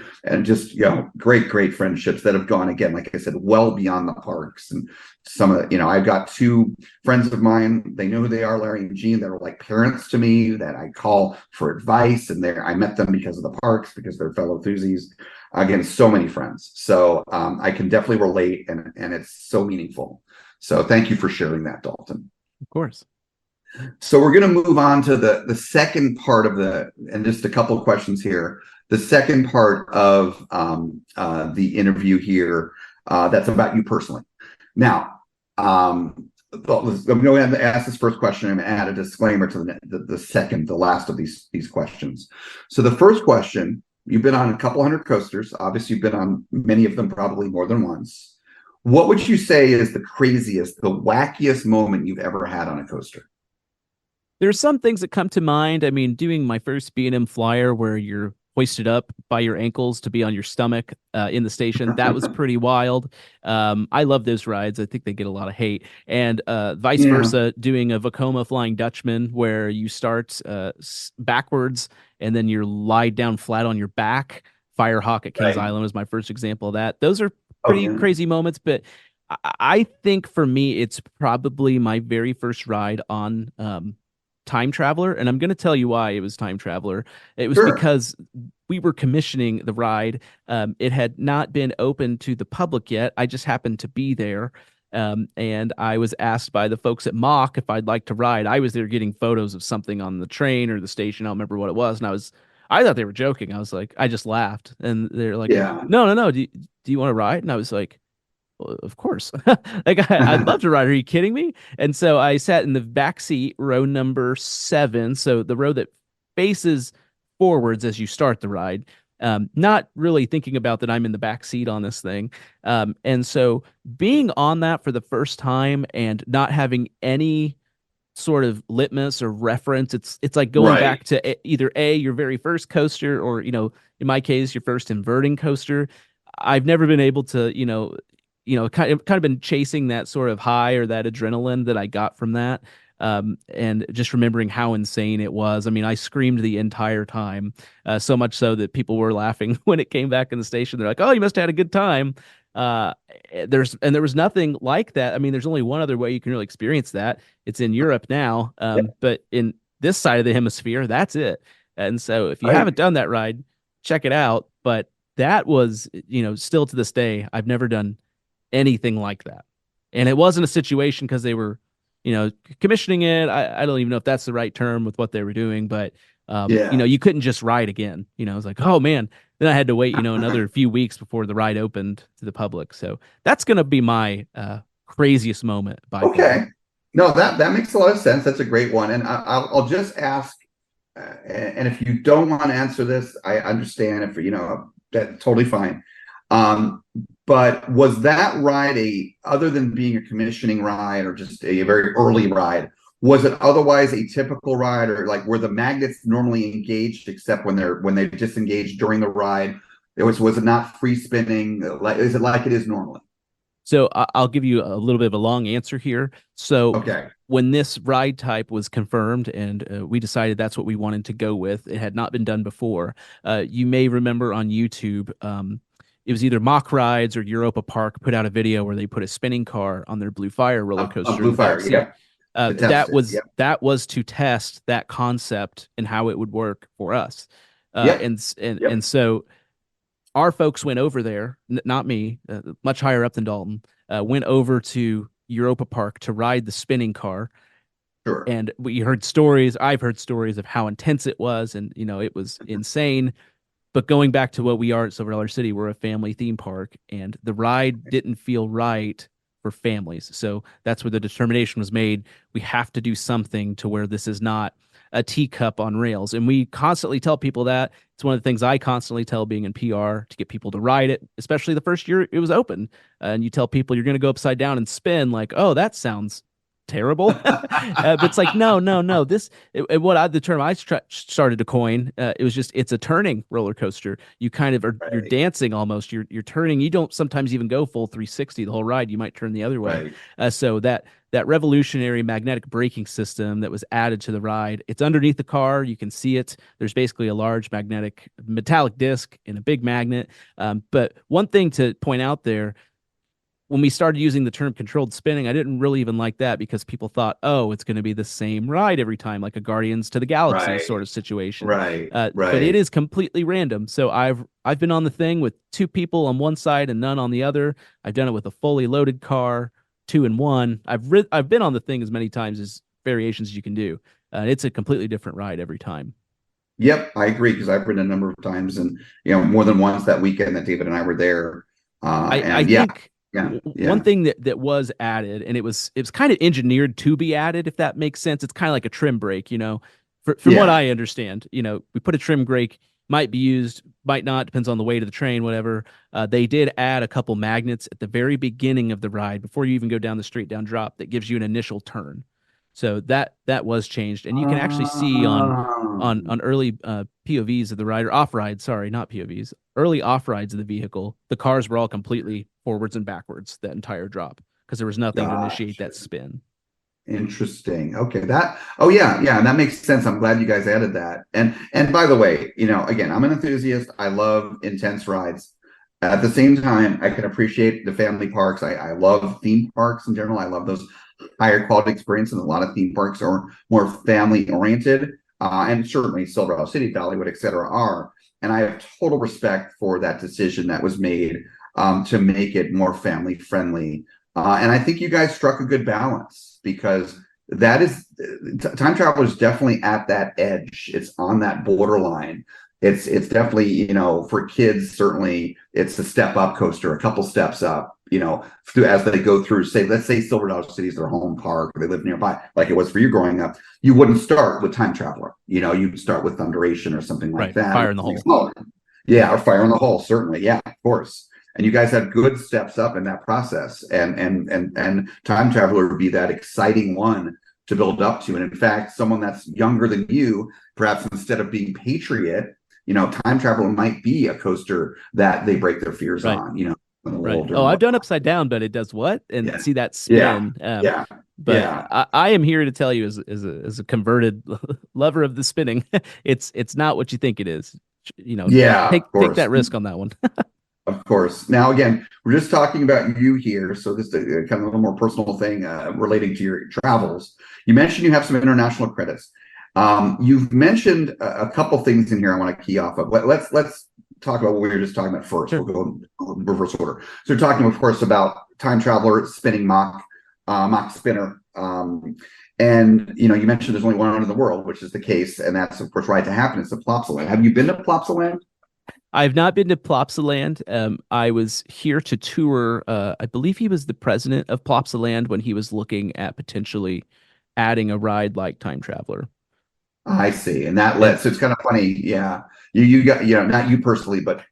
just, great friendships that have gone, again, like I said, well beyond the parks. And some of the, I've got 2 friends of mine, they know who they are, Larry and Gene, that are like parents to me that I call for advice. And I met them because of the parks, because they're fellow enthusiasts. Again, so many friends. So I can definitely relate and it's so meaningful. So thank you for sharing that, Dalton. Of course. So we're going to move on to the second part of and just a couple of questions here. The second part of the interview here, that's about you personally. Now, I'm going to ask this first question and add a disclaimer to the last of these questions. So the first question, you've been on a couple hundred coasters. Obviously, you've been on many of them, probably more than once. What would you say is the craziest, the wackiest moment you've ever had on a coaster? There's some things that come to mind. I mean, doing my first B&M flyer where you're hoisted up by your ankles to be on your stomach in the station, that was pretty wild. I love those rides. I think they get a lot of hate. And vice versa, doing a Vekoma Flying Dutchman where you start backwards and then you're lied down flat on your back. Firehawk at Kings Island was my first example of that. Those are pretty crazy moments, but I think for me, it's probably my very first ride on Time Traveler, and I'm going to tell you why it was Time Traveler. It was because we were commissioning the ride. It had not been open to the public yet. I just happened to be there, and I was asked by the folks at Mock if I'd like to ride. I was there getting photos of something on the train or the station. I don't remember what it was, and I thought they were joking. I was like, I just laughed, and they're like, no. Do you want to ride? And I was like, well, of course. Like I'd love to ride. Are you kidding me? And so I sat in the back seat, row number 7. So the row that faces forwards as you start the ride, not really thinking about that I'm in the back seat on this thing. And so being on that for the first time and not having any sort of litmus or reference, it's like going back to either your very first coaster or, in my case, your first inverting coaster. I've never been able to, kind of been chasing that sort of high or that adrenaline that I got from that. And just remembering how insane it was. I mean, I screamed the entire time, so much so that people were laughing when it came back in the station. They're like, "Oh, you must have had a good time." There was nothing like that. I mean, there's only one other way you can really experience that. It's in Europe now, but in this side of the hemisphere, that's it. And so, if you haven't done that ride, check it out. But that was, still to this day, I've never done anything like that. And it wasn't a situation because they were, commissioning it. I don't even know if that's the right term with what they were doing, but you couldn't just ride again. I was like, oh man. Then I had to wait, another few weeks before the ride opened to the public. So that's going to be my craziest moment. No, that makes a lot of sense. That's a great one. And I'll just ask, and if you don't want to answer this, I understand. If that's totally fine. But was that ride other than being a commissioning ride or just a very early ride, Was it otherwise a typical ride, or like were the magnets normally engaged except when they disengaged during the ride? Was it not free spinning? Like, is it like it is normally? So I'll give you a little bit of a long answer here. So Okay. when this ride type was confirmed and we decided that's what we wanted to go with, it had not been done before. You may remember on YouTube, it was either Mock Rides or Europa Park put out a video where they put a spinning car on their Blue Fire roller coaster. Blue Fire, yeah. That was to test that concept and how it would work for us. And so our folks went over there, not me, much higher up than Dalton, went over to Europa Park to ride the spinning car. Sure. And we heard stories. I've heard stories of how intense it was, and it was insane. But going back to what we are at Silver Dollar City, we're a family theme park, and the ride didn't feel right for families. So that's where the determination was made. We have to do something to where this is not a teacup on rails. And we constantly tell people that. It's one of the things I constantly tell being in PR, to get people to ride it, especially the first year it was open. And you tell people you're going to go upside down and spin, like, oh, that sounds terrible. But it's like, no. The term I started to coin, it was just, it's a turning roller coaster. You kind of are, you're dancing almost. You're turning. You don't sometimes even go full 360 the whole ride. You might turn the other way. So that revolutionary magnetic braking system that was added to the ride, it's underneath the car. You can see it. There's basically a large metallic disc and a big magnet. But one thing to point out there, when we started using the term controlled spinning, I didn't really even like that, because people thought, oh, it's going to be the same ride every time, like a Guardians to the Galaxy sort of situation. But it is completely random. So I've been on the thing with 2 people on one side and none on the other. I've done it with a fully loaded car, 2 in 1. I've been on the thing as many times as variations as you can do. It's a completely different ride every time. Yep, I agree, because I've ridden a number of times, and more than once that weekend that David and I were there. I think. One thing that was added, and it was kind of engineered to be added, if that makes sense. It's kind of like a trim brake, from what I understand. We put a trim brake, might be used, might not, depends on the weight of the train, whatever. They did add a couple magnets at the very beginning of the ride, before you even go down the straight down drop, that gives you an initial turn. So that was changed, and you can actually see on early POVs of the ride, or off rides, sorry, not POVs, early off rides of the vehicle, the cars were all completely forwards and backwards that entire drop, because there was nothing to initiate that spin. Interesting. Okay, and that makes sense. I'm glad you guys added that. And by the way, again, I'm an enthusiast. I love intense rides. At the same time, I can appreciate the family parks. I love theme parks in general. I love those higher quality experiences. A lot of theme parks are more family oriented, and certainly Silver Dollar City, Dollywood, etc. are. And I have total respect for that decision that was made to make it more family friendly. And I think you guys struck a good balance, because that is, Time Traveler is definitely at that edge. It's on that borderline. It's definitely, for kids, certainly it's a step up coaster, a couple steps up, as they go through, let's say Silver Dollar City is their home park, or they live nearby, like it was for you growing up. You wouldn't start with Time Traveler, you'd start with Thunderation or something like that. Fire in the Hole. Yeah, or Fire in the Hole, certainly. Yeah, of course. And you guys had good steps up in that process, and Time Traveler would be that exciting one to build up to. And in fact, someone that's younger than you, perhaps instead of being Patriot, Time Traveler might be a coaster that they break their fears on. Oh, I've done Upside Down, but it does what? And see that spin. I am here to tell you, as a converted lover of the spinning, it's not what you think it is. Take that risk on that one. Of course. Now, again, we're just talking about you here, so this is a kind of a little more personal thing relating to your travels. You mentioned you have some international credits. You've mentioned a couple things in here I want to key off of. Let's talk about what we were just talking about first. Sure. We'll go in reverse order. So you're talking, of course, about Time Traveler spinning mock spinner. And you mentioned there's only one in the world, which is the case, and that's of course right to happen. It's the Plopsaland. Have you been to Plopsaland? I've not been to Plopsaland. I was here to tour. I believe he was the president of Plopsaland when he was looking at potentially adding a ride like Time Traveler. I see, and that led. So it's kind of funny. Yeah, you got not you personally, but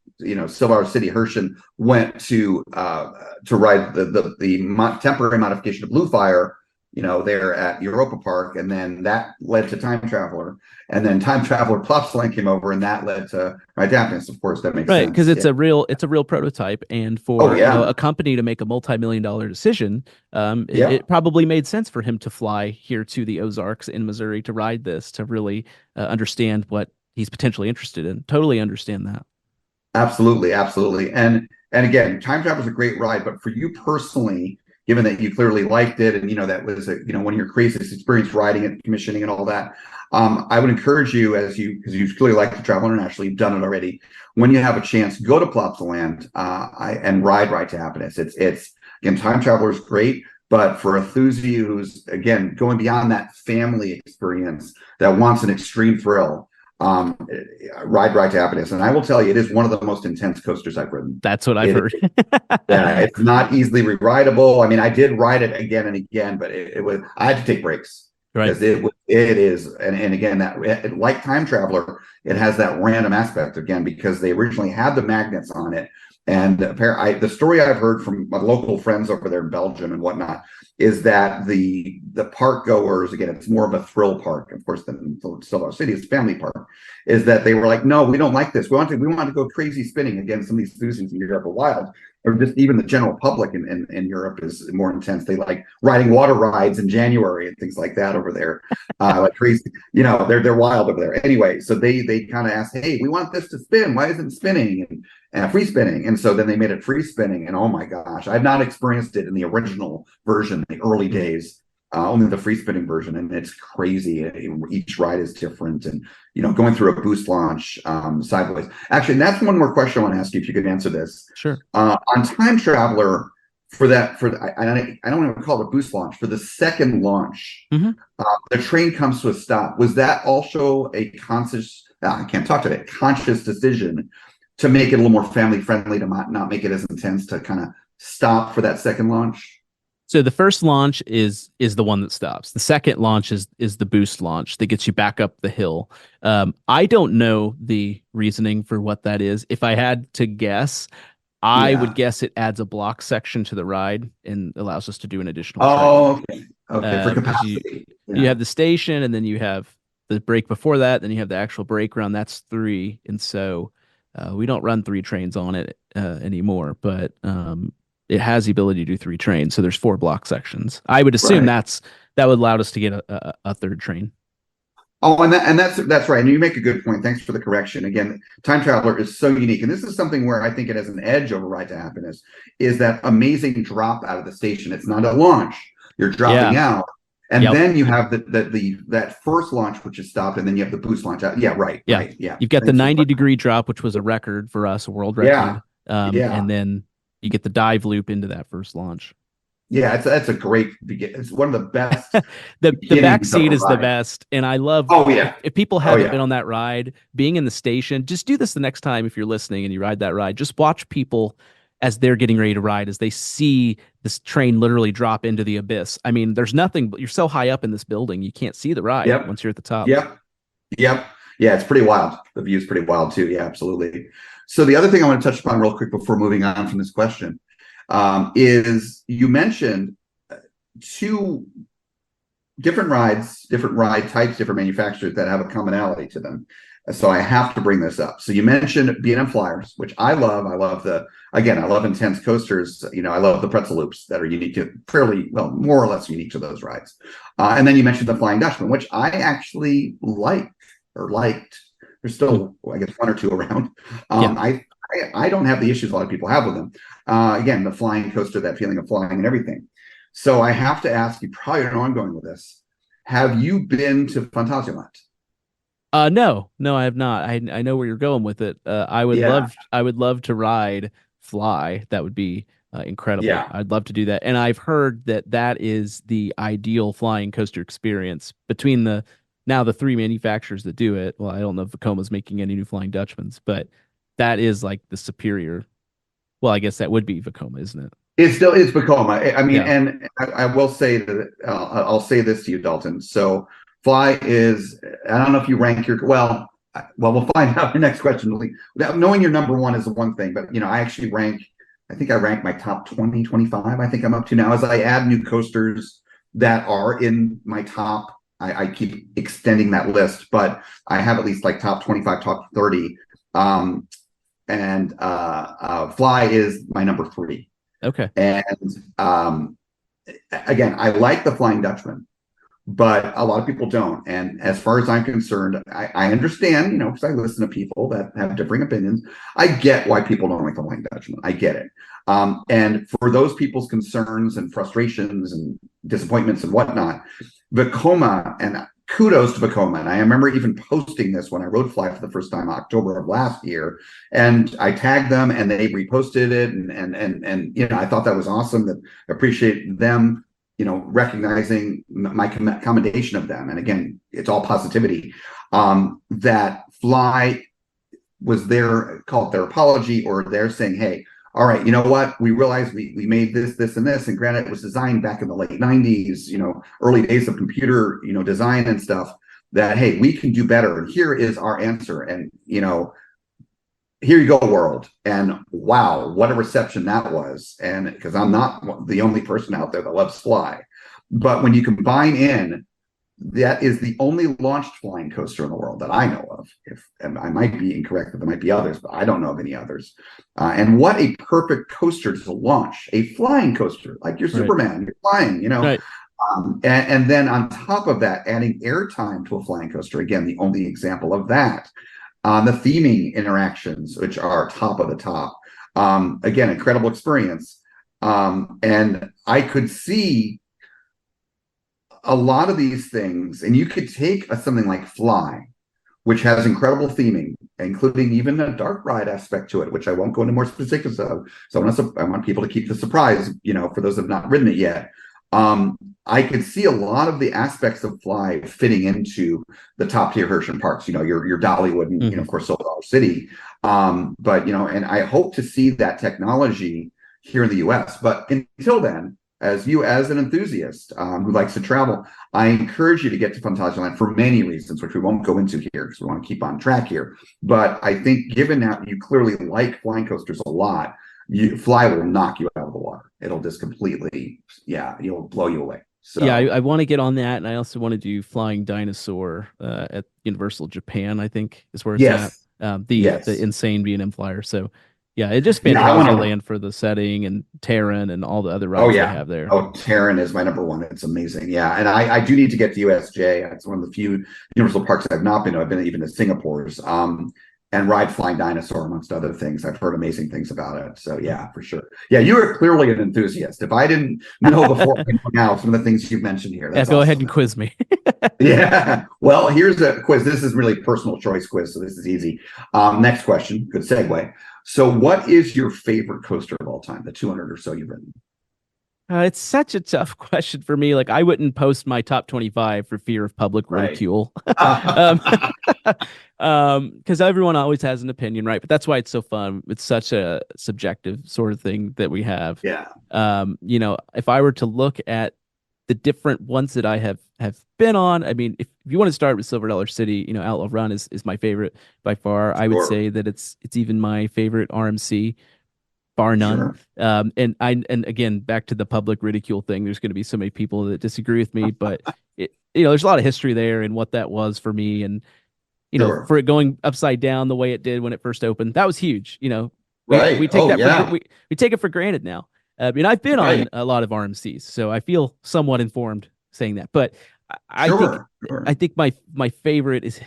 Silver City Hershen went to ride the temporary modification of Blue Fire there at Europa Park, and then that led to Time Traveler, and then Time Traveler Plus Land came over, and that led to Ride to Happiness. Of course, that makes sense. Right, because it's a real prototype, and for a company to make a multi-million-dollar decision, it probably made sense for him to fly here to the Ozarks in Missouri to ride this, to really understand what he's potentially interested in. Totally understand that. Absolutely, absolutely. And again, Time Traveler is a great ride, but for you personally, given that you clearly liked it, and that was one of your craziest experience riding it, commissioning, and all that, I would encourage you, because you clearly like to travel internationally, you've done it already. When you have a chance, go to Plopsaland and ride to Happiness. It's again, Time Traveler is great, but for a enthusiast who's again going beyond that family experience that wants an extreme thrill, ride to Happiness. And I will tell you, it is one of the most intense coasters I've ridden. That's what I've heard. Yeah, it's not easily re-rideable. I mean, I did ride it again and again, but it was, I had to take breaks. Right. Because it is, and again, that like Time Traveler, it has that random aspect again, because they originally had the magnets on it. And the story I've heard from my local friends over there in Belgium and whatnot is that the park goers, again, it's more of a thrill park, of course, than Silver City is a family park, is that they were like, no, we don't like this. We want to go crazy spinning. Again, some of these enthusiasts in Europe are wild, or just even the general public in Europe is more intense. They like riding water rides in January and things like that over there, like crazy. They're wild over there. Anyway, so they kind of asked, hey, we want this to spin. Why isn't it spinning? And free spinning. And so then they made it free spinning. And oh my gosh, I've not experienced it in the original version, the early days, only the free spinning version. And it's crazy. Each ride is different. And, going through a boost launch sideways. Actually, that's one more question I want to ask you, if you could answer this. Sure. On Time Traveler, I don't even call it a boost launch, for the second launch, the train comes to a stop. Was that also a conscious decision to make it a little more family friendly, to not make it as intense, to kind of stop for that second launch? So the first launch is the one that stops. The second launch is the boost launch that gets you back up the hill. I don't know the reasoning for what that is. If I had to guess, I would guess it adds a block section to the ride and allows us to do an additional train. Okay. For capacity. You have the station, and then you have the break before that, then you have the actual break run. That's 3. And so we don't run 3 trains on it anymore, but it has the ability to do 3 trains. So there's 4 block sections. I would assume that would allow us to get a third train. Oh, and that's right. And you make a good point. Thanks for the correction. Again, Time Traveler is so unique. And this is something where I think it has an edge over Ride to Happiness, is that amazing drop out of the station. It's not a launch. You're dropping out. And then you have that first launch, which is stopped, and then you have the boost launch out. Yeah, right. Yeah. Right, yeah. You've got the 90-degree drop, which was a record for us, a world record. And then you get the dive loop into that first launch. Yeah, that's a great beginning. It's one of the best. the back seat is the best. And I love, if people haven't been on that ride, being in the station, just do this the next time if you're listening and you ride that ride. Just watch people as they're getting ready to ride, as they see this train literally drop into the abyss. I mean, there's nothing, but you're so high up in this building, you can't see the ride once you're at the top. Yep. Yeah, it's pretty wild. The view's pretty wild too. Yeah, absolutely. So the other thing I want to touch upon real quick before moving on from this question is you mentioned 2 different ride types, different manufacturers that have a commonality to them. So I have to bring this up. So you mentioned B&M Flyers, which I love. I love intense coasters. I love the pretzel loops that are unique to more or less unique to those rides. And then you mentioned the Flying Dutchman, which I actually liked. There's still, I guess, 1 or 2 around. I don't have the issues a lot of people have with them. Again, the flying coaster, that feeling of flying and everything. So I have to ask, you probably know I'm going with this. Have you been to Phantasialand? No, I have not. I know where you're going with it. I would love to ride Fly. That would be incredible. Yeah. I'd love to do that. And I've heard that is the ideal flying coaster experience between the 3 manufacturers that do it. Well, I don't know if Vecoma's making any new Flying Dutchmans, but that is like the superior. Well, I guess that would be Vekoma, isn't it? It's Vekoma. I mean, and I will say that I'll say this to you, Dalton. So Fly is, I don't know if you rank your, well, we'll find out in the next question. Knowing your number 1 is the one thing, but I actually I think I rank my top 20, 25. I think I'm up to now as I add new coasters that are in my top. I keep extending that list, but I have at least like top 25, top 30. And Fly is my number 3. Okay. And again, I like the Flying Dutchman, but a lot of people don't. And as far as I'm concerned, I understand, you know, because I listen to people that have differing opinions. I get why people don't like the Flying Dutchman. I get it. And for those people's concerns and frustrations and disappointments and whatnot, Vekoma, and kudos to Vekoma. And I remember even posting this when I rode Fly for the first time, October of last year, and I tagged them and they reposted it. And you know, I thought that was awesome. That appreciate them, you know, recognizing my commendation of them. And again, it's all positivity. That Fly was there, called their apology, or they're saying, hey, all right, you know what? We realized we made this, and this, and granted, it was designed back in the late 90s, you know, early days of computer, you know, design and stuff, that, hey, we can do better. And here is our answer. And, you know, here you go, world. And wow, what a reception that was. And because I'm not the only person out there that loves Fly. But when you combine in, that is the only launched flying coaster in the world that I know of. And I might be incorrect, that there might be others, but I don't know of any others. And what a perfect coaster to launch, a flying coaster, like your Superman, you're flying, you know. Right. And then on top of that, adding airtime to a flying coaster, again, the only example of that. The theming interactions, which are top of the top. Again, incredible experience. And I could see a lot of these things, and you could take something like Fly, which has incredible theming, including even a dark ride aspect to it, which I won't go into more specifics of. So I want people to keep the surprise, you know, for those that have not ridden it yet. I could see a lot of the aspects of Fly fitting into the top tier Hershey parks, you know, your Dollywood and, you know, of course, Silver City. But, you know, and I hope to see that technology here in the US. But until then, as an enthusiast who likes to travel, I encourage you to get to Phantasialand for many reasons, which we won't go into here because we want to keep on track here. But I think given that you clearly like flying coasters a lot, Fly will knock you out of the water. It'll just completely, it'll blow you away. So yeah, I want to get on that, and I also want to do Flying Dinosaur at Universal Japan, I think is where it's at. The insane B&M flyer. So yeah, it just Phantasialand for the setting, and Terran and all the other rides they have there. Oh, Terran is my number 1. It's amazing. Yeah, and I do need to get to USJ. It's one of the few Universal parks I've not been to. I've been even to Singapore's and ride Flying Dinosaur, amongst other things. I've heard amazing things about it. So yeah, for sure. Yeah, you are clearly an enthusiast. If I didn't know before now some of the things you've mentioned here. Go ahead and quiz me. Yeah. Well, here's a quiz. This is really personal choice quiz, so this is easy. Next question. Good segue. So what is your favorite coaster of all time, the 200 or so you've ridden? It's such a tough question for me. Like, I wouldn't post my top 25 for fear of public ridicule. Because everyone always has an opinion, right? But that's why it's so fun. It's such a subjective sort of thing that we have. Yeah. You know, if I were to look at the different ones that I have been on, I mean, if you want to start with Silver Dollar City, you know, Outlaw Run is my favorite by far. Sure. I would say that it's even my favorite RMC, bar none. Sure. And again, back to the public ridicule thing, there's going to be so many people that disagree with me, but you know, there's a lot of history there and what that was for me. And, you know, for it going upside down the way it did when it first opened, that was huge. You know, we take we take it for granted now. I mean, I've been on a lot of RMCs, so I feel somewhat informed saying that, but I think my favorite is,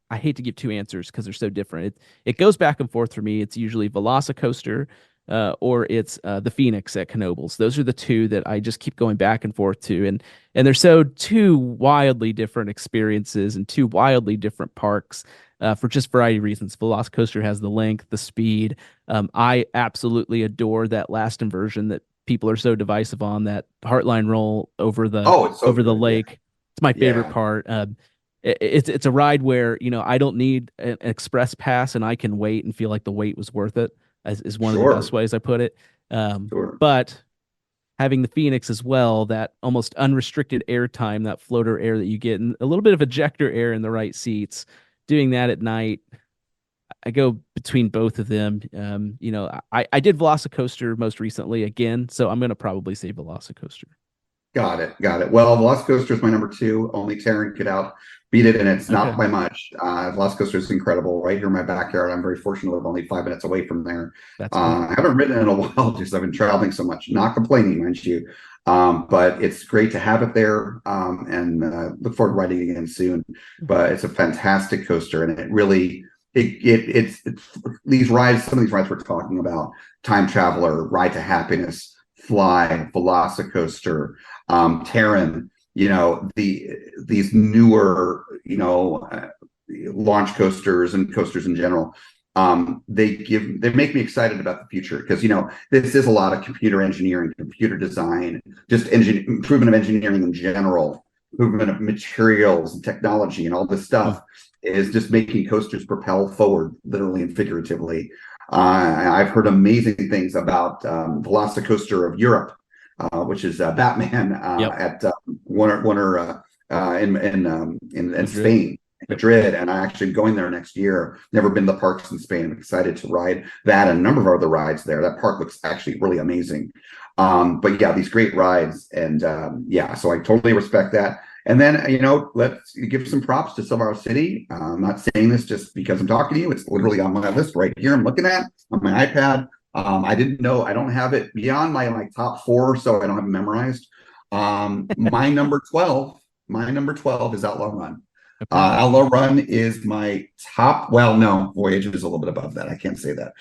I hate to give two answers because they're so different. It goes back and forth for me. It's usually Velocicoaster, or it's the Phoenix at Knoebels. Those are the two that I just keep going back and forth to, and they're so two wildly different experiences and two wildly different parks for just variety of reasons. Velocicoaster has the length, the speed. I absolutely adore that last inversion that people are so divisive on, that Heartline roll over the the lake. Yeah. It's my favorite part. It's a ride where, you know, I don't need an express pass and I can wait and feel like the wait was worth it. Is one of the best ways I put it. But having the Phoenix as well, that almost unrestricted air time, that floater air that you get, and a little bit of ejector air in the right seats, doing that at night, I go between both of them. You know, I did Velocicoaster most recently again, so I'm going to probably say Velocicoaster. Got it. Well, Velocicoaster is my number 2. Only Taryn could beat it, and it's not by much. Velocicoaster is incredible. Right here in my backyard. I'm very fortunate to live only 5 minutes away from there. That's cool. I haven't ridden in a while because I've been traveling so much. Not complaining, mind you. But it's great to have it there, and look forward to riding it again soon. But it's a fantastic coaster, and it really it's these rides. Some of these rides we're talking about: Time Traveler, Ride to Happiness, Fly, Velocicoaster, Terran. These newer launch coasters and coasters in general. They make me excited about the future because this is a lot of computer engineering, computer design, just improvement of engineering in general, improvement of materials and technology, and all this stuff is just making coasters propel forward, literally and figuratively. I've heard amazing things about Velocicoaster of Europe, which is Batman at Warner in Spain. Madrid, and I actually going there next year. Never been to the parks in Spain. I'm excited to ride that and a number of other rides there. That park looks actually really amazing. But yeah, these great rides, and so I totally respect that. And then let's give some props to Silver City. I'm not saying this just because I'm talking to you. It's literally on my list right here. I'm looking at on my iPad. I didn't know. I don't have it beyond my top 4, so I don't have it memorized. My number 12 is Outlaw Run. Outlaw Run is my top. Well, no, Voyage is a little bit above that. I can't say that.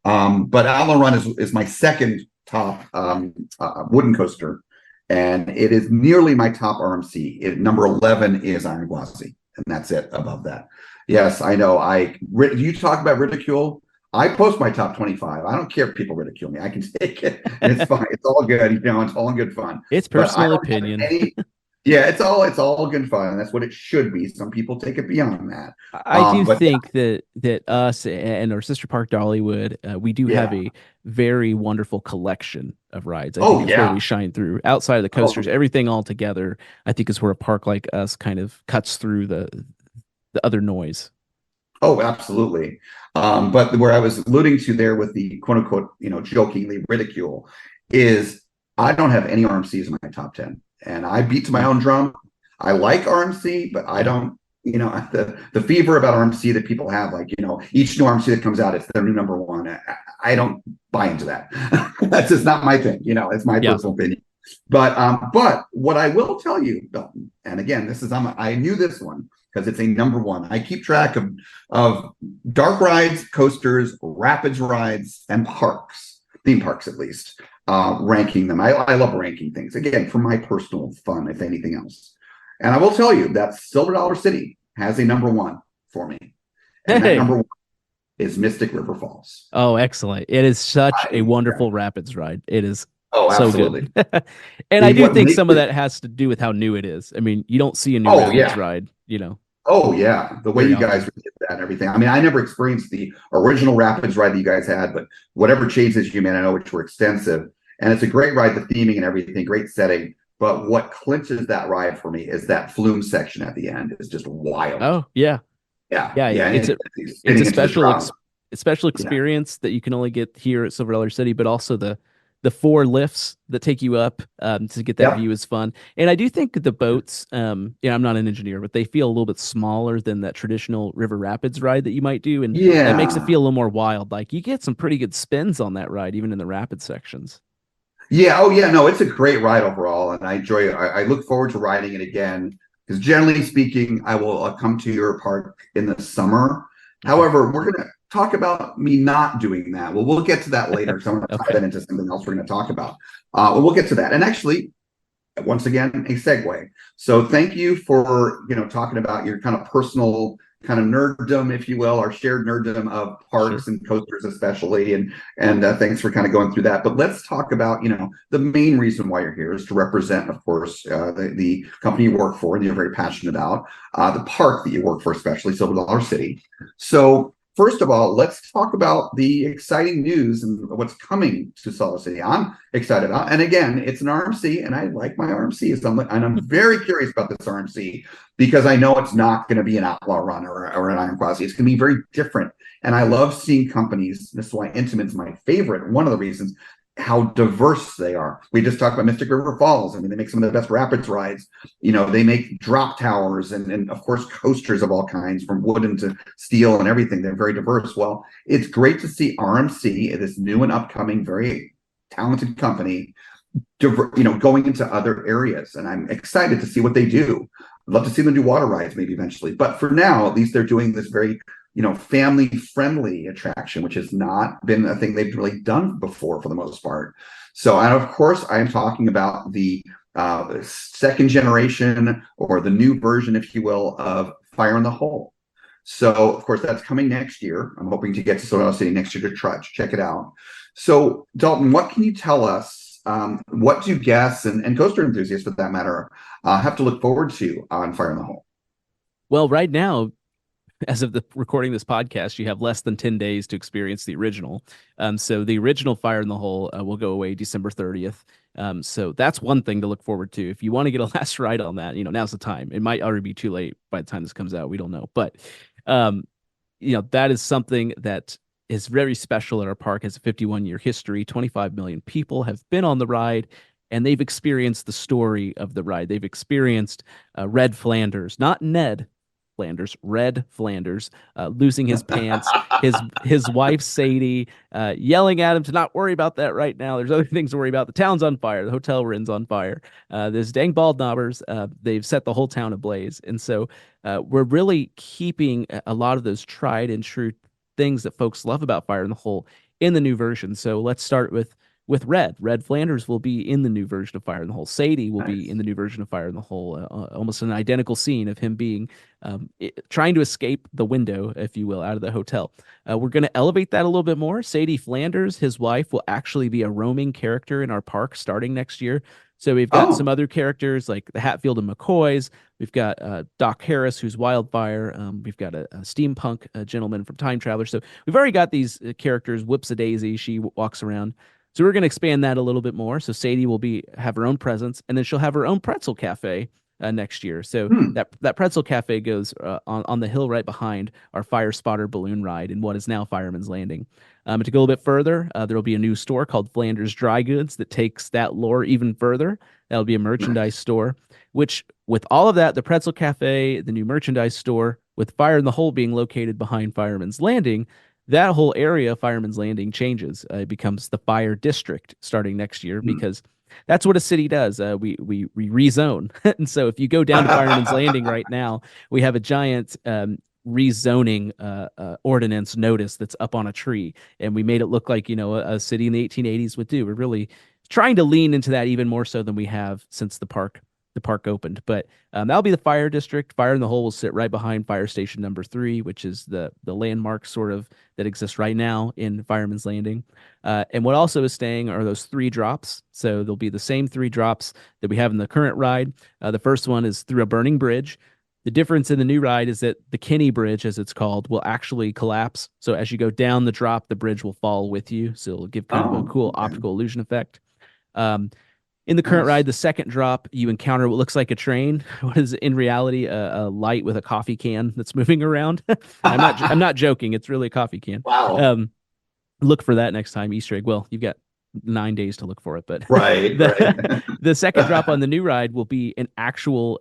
But Outlaw Run is my second top wooden coaster, and it is nearly my top RMC. Number 11 is Iron Gwazi, and that's it above that. Yes, I know. You talk about ridicule. I post my top 25. I don't care if people ridicule me. I can take it, and it's fine. It's all good. It's all in good fun. It's personal opinion. Yeah, it's all good fun. That's what it should be. Some people take it beyond that. I do think that us and our sister park Dollywood, we do have a very wonderful collection of rides. I think it's where we shine through. Outside of the coasters, everything all together, I think is where a park like us kind of cuts through the other noise. Oh, absolutely. But where I was alluding to there with the quote unquote, jokingly ridicule is I don't have any RMCs in my top 10. And I beat to my own drum. I like RMC, but I don't, the fever about RMC that people have, each new RMC that comes out, it's their new number 1. I don't buy into that. That's just not my thing. It's my personal opinion. But what I will tell you, Dalton, and again, I knew this one because it's a number 1. I keep track of dark rides, coasters, rapids rides, and parks, theme parks at least. Ranking them. I love ranking things, again, for my personal fun, if anything else. And I will tell you that Silver Dollar City has a number 1 for me. And that number 1 is Mystic River Falls. Oh, excellent. It is such a wonderful rapids ride. It is so absolutely. Good. And I do think some of that has to do with how new it is. I mean, you don't see a new rapids ride, Oh, yeah. The way you guys did that and everything. I mean, I never experienced the original rapids ride that you guys had, but whatever changes you made, I know, which were extensive. And it's a great ride, the theming and everything, great setting. But what clinches that ride for me is that flume section at the end is just wild. Oh, yeah. Yeah. It's a special experience that you can only get here at Silver Dollar City, but also the 4 lifts that take you up to get that view is fun. And I do think the boats, I'm not an engineer, but they feel a little bit smaller than that traditional river rapids ride that you might do. And that makes it feel a little more wild. Like you get some pretty good spins on that ride, even in the rapid sections. Yeah. Oh, yeah. No, it's a great ride overall. And I enjoy it. I look forward to riding it again because generally speaking, I will come to your park in the summer. However, we're going to talk about me not doing that. Well, we'll get to that later. So I'm going to tie that into something else we're going to talk about. We'll get to that. And actually, once again, a segue. So thank you for, talking about your kind of personal kind of nerddom, if you will, our shared nerddom of parks and coasters especially. And thanks for kind of going through that. But let's talk about, the main reason why you're here is to represent, of course, the company you work for and you're very passionate about, the park that you work for, especially Silver Dollar City. So first of all, let's talk about the exciting news and what's coming to Silver City. I'm excited about, and again, it's an RMC, and I like my RMCs. And I'm very curious about this RMC because I know it's not going to be an Outlaw Run or an Iron Gwazi. It's going to be very different. And I love seeing companies. This is why Intimate's my favorite. One of the reasons how diverse they are. We just talked about Mystic River Falls. I mean, they make some of the best rapids rides. They make drop towers and of course coasters of all kinds, from wooden to steel and everything. They're very diverse. Well, it's great to see RMC, this new and upcoming, very talented company, going into other areas. And I'm excited to see what they do. I'd love to see them do water rides maybe eventually. But for now, at least they're doing this very family friendly attraction, which has not been a thing they've really done before for the most part. So, and of course, I'm talking about the second generation, or the new version, if you will, of Fire in the Hole. So, of course, that's coming next year. I'm hoping to get to Silver City next year to check it out. So, Dalton, what can you tell us? What do guests and coaster enthusiasts, for that matter, have to look forward to on Fire in the Hole? Well, right now, as of the recording this podcast, you have less than 10 days to experience the original. So the original Fire in the Hole will go away December 30th. So that's one thing to look forward to. If you want to get a last ride on that, now's the time. It might already be too late by the time this comes out. We don't know. But, that is something that is very special at our park. Has a 51-year history. 25 million people have been on the ride, and they've experienced the story of the ride. They've experienced Red Flanders, not Ned Flanders, Red Flanders, losing his pants, his wife Sadie yelling at him to not worry about that right now. There's other things to worry about. The town's on fire. The hotel we're in's on fire. There's dang bald knobbers. They've set the whole town ablaze. And so we're really keeping a lot of those tried and true things that folks love about Fire in the Hole in the new version. So let's start with Red. Red Flanders will be in the new version of Fire in the Hole. Sadie will be in the new version of Fire in the Hole. Almost an identical scene of him being trying to escape the window, if you will, out of the hotel. We're going to elevate that a little bit more. Sadie Flanders, his wife, will actually be a roaming character in our park starting next year. So we've got some other characters like the Hatfield and McCoys. We've got Doc Harris, who's Wildfire. We've got a steampunk gentleman from Time Traveler. So we've already got these characters. Whoops-a-daisy, she walks around. So we're going to expand that a little bit more. So Sadie will have her own presence, and then she'll have her own pretzel cafe next year. So that pretzel cafe goes on the hill right behind our Fire Spotter balloon ride in what is now Fireman's Landing. To go a little bit further, there will be a new store called Flanders Dry Goods that takes that lore even further. That'll be a merchandise store, which with all of that, the pretzel cafe, the new merchandise store, with Fire in the Hole being located behind Fireman's Landing, that whole area, Fireman's Landing, changes. It becomes the Fire District starting next year because that's what a city does. We rezone. And so if you go down to Fireman's Landing right now, we have a giant rezoning ordinance notice that's up on a tree. And we made it look like, a city in the 1880s would do. We're really trying to lean into that even more so than we have since the park opened. But that'll be the Fire District. Fire in the Hole will sit right behind Fire Station number 3, which is the landmark sort of that exists right now in Fireman's Landing. And what also is staying are those 3 drops. So there'll be the same 3 drops that we have in the current ride. The first one is through a burning bridge. The difference in the new ride is that the Kinney Bridge, as it's called, will actually collapse. So as you go down the drop, the bridge will fall with you. So it'll give kind of a cool optical illusion effect. In the current ride, the second drop, you encounter what looks like a train. What is in reality a light with a coffee can that's moving around. I'm not joking. It's really a coffee can. Wow. Look for that next time, Easter egg. Well, you've got 9 days to look for it, but right. The second drop on the new ride will be an actual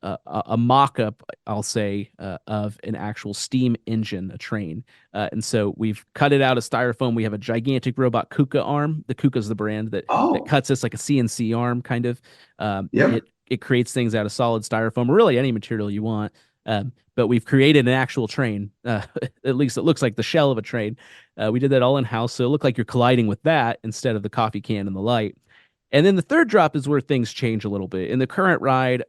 a mock-up, I'll say, of an actual steam engine, a train. And so we've cut it out of styrofoam. We have a gigantic robot KUKA arm. The KUKA is the brand that cuts this like a CNC arm, kind of. It creates things out of solid styrofoam, or really any material you want. But we've created an actual train. At least it looks like the shell of a train. We did that all in-house, so it looked like you're colliding with that instead of the coffee can and the light. And then the third drop is where things change a little bit. In the current ride,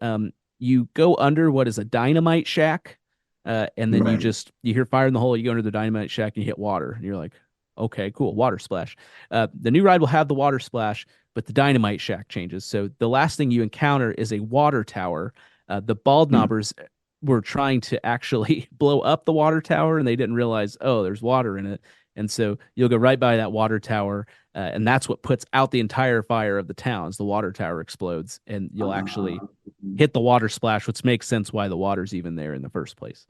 you go under what is a dynamite shack, and then you hear Fire in the Hole, you go under the dynamite shack and you hit water. And you're like, okay, cool, water splash. The new ride will have the water splash, but the dynamite shack changes. So the last thing you encounter is a water tower. The bald knobbers were trying to actually blow up the water tower, and they didn't realize, there's water in it. And so you'll go right by that water tower, and that's what puts out the entire fire of the town. As the water tower explodes, and you'll actually hit the water splash, which makes sense why the water's even there in the first place.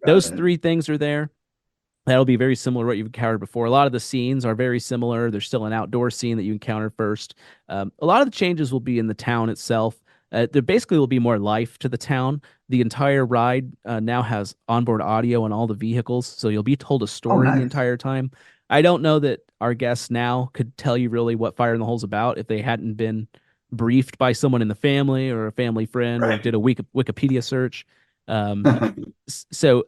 Those 3 things are there. That'll be very similar to what you've encountered before. A lot of the scenes are very similar. There's still an outdoor scene that you encounter first. A lot of the changes will be in the town itself. There basically will be more life to the town. The entire ride now has onboard audio on all the vehicles, so you'll be told a Oh, story the nice. entire time. I don't know that our guests now could tell you really what Fire in the Hole's about if they hadn't been briefed by someone in the family or a family friend or Right. did a Wikipedia search. Um, so,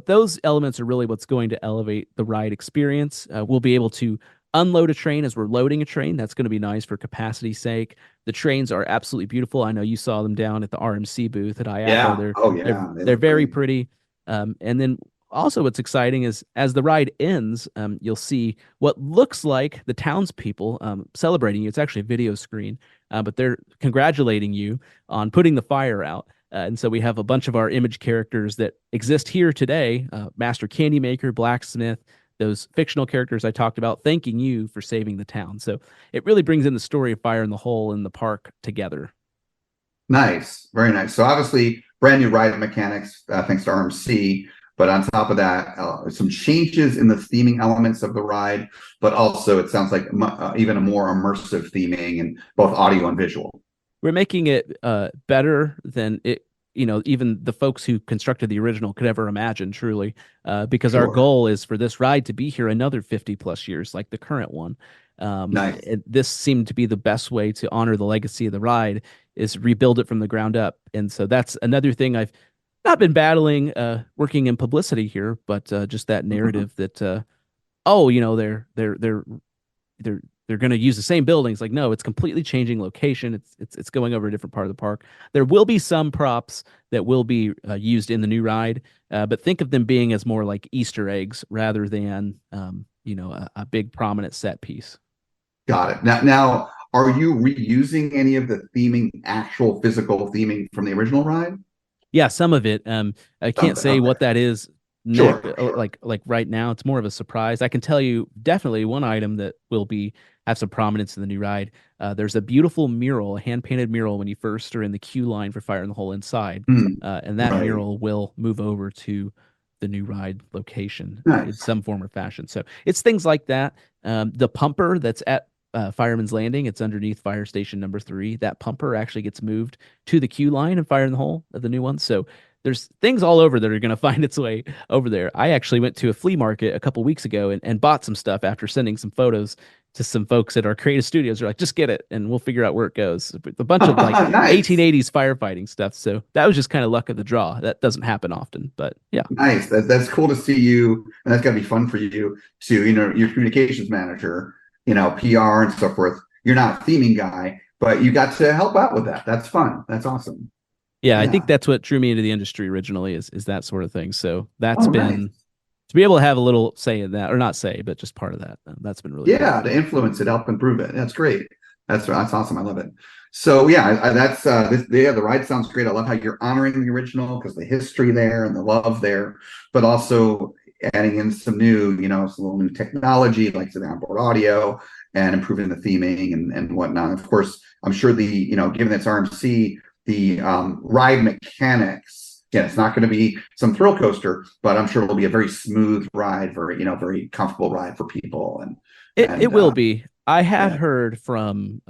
those elements are really what's going to elevate the ride experience. We'll be able to unload a train as we're loading a train. That's going to be nice for capacity's sake. The trains are absolutely beautiful. I know you saw them down at the RMC booth at IAPA. Yeah. They're Oh, they're yeah. They they're look very great. pretty. And then also what's exciting is as the ride ends, you'll see what looks like the townspeople celebrating you. It's actually a video screen, but they're congratulating you on putting the fire out. And so we have a bunch of our image characters that exist here today, Master Candymaker, Blacksmith, those fictional characters I talked about, thanking you for saving the town. So it really brings in the story of Fire in the Hole and the park together. Nice. Very nice. So obviously brand new ride mechanics, thanks to RMC. But on top of that, some changes in the theming elements of the ride, but also it sounds like even a more immersive theming in both audio and visual. We're making it better than it, even the folks who constructed the original could ever imagine, truly, because our Sure. goal is for this ride to be here another 50 plus years, like the current one. Nice. This seemed to be the best way to honor the legacy of the ride is rebuild it from the ground up. And so that's another thing I've not been battling, working in publicity here, but just that narrative that, they're going to use the same buildings. Like, no, it's completely changing location. It's going over a different part of the park. There will be some props that will be used in the new ride, but think of them being as more like Easter eggs rather than a big prominent set piece. Got it. Now, are you reusing any of the theming, actual physical theming from the original ride? Yeah, some of it. I can't say what that is. Sure. Like right now, it's more of a surprise. I can tell you definitely one item that will have some prominence in the new ride. There's a beautiful mural, a hand painted mural when you first are in the queue line for Fire in the Hole inside, and that mural will move over to the new ride location in some form or fashion. So it's things like that. The pumper that's at Fireman's Landing, it's underneath Fire Station number 3. That pumper actually gets moved to the queue line and Fire in the Hole of the new one. So there's things all over that are going to find its way over there. I actually went to a flea market a couple weeks ago and bought some stuff after sending some photos to some folks at our creative studios. They're like, just get it and we'll figure out where it goes. A bunch of like nice. 1880s firefighting stuff. So that was just kind of luck of the draw. That doesn't happen often, but yeah. Nice. That's cool to see you. And that's got to be fun for you to, your communications manager, PR and so forth. You're not a theming guy, but you got to help out with that. That's fun. That's awesome. Yeah, I think that's what drew me into the industry originally is that sort of thing. So that's been nice. To be able to have a little say in that, or not say, but just part of that. That's been really cool. To influence it, help improve it. That's great. That's awesome. I love it. So yeah, the ride sounds great. I love how you're honoring the original because the history there and the love there, but also adding in some new, some little new technology like the onboard audio and improving the theming and whatnot. Of course, I'm sure given it's RMC. The ride mechanics, it's not going to be some thrill coaster, but I'm sure it'll be a very smooth ride, very comfortable ride for people. And it will be. I had heard from,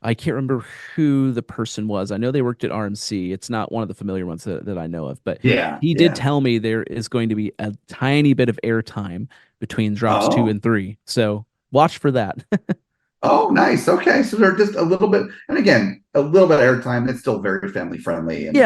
I can't remember who the person was. I know they worked at RMC. It's not one of the familiar ones that I know of, but he did tell me there is going to be a tiny bit of airtime between drops 2 and 3. So watch for that. Oh, nice. Okay. So they're just a little bit, and again, a little bit of airtime. It's still very family friendly. And,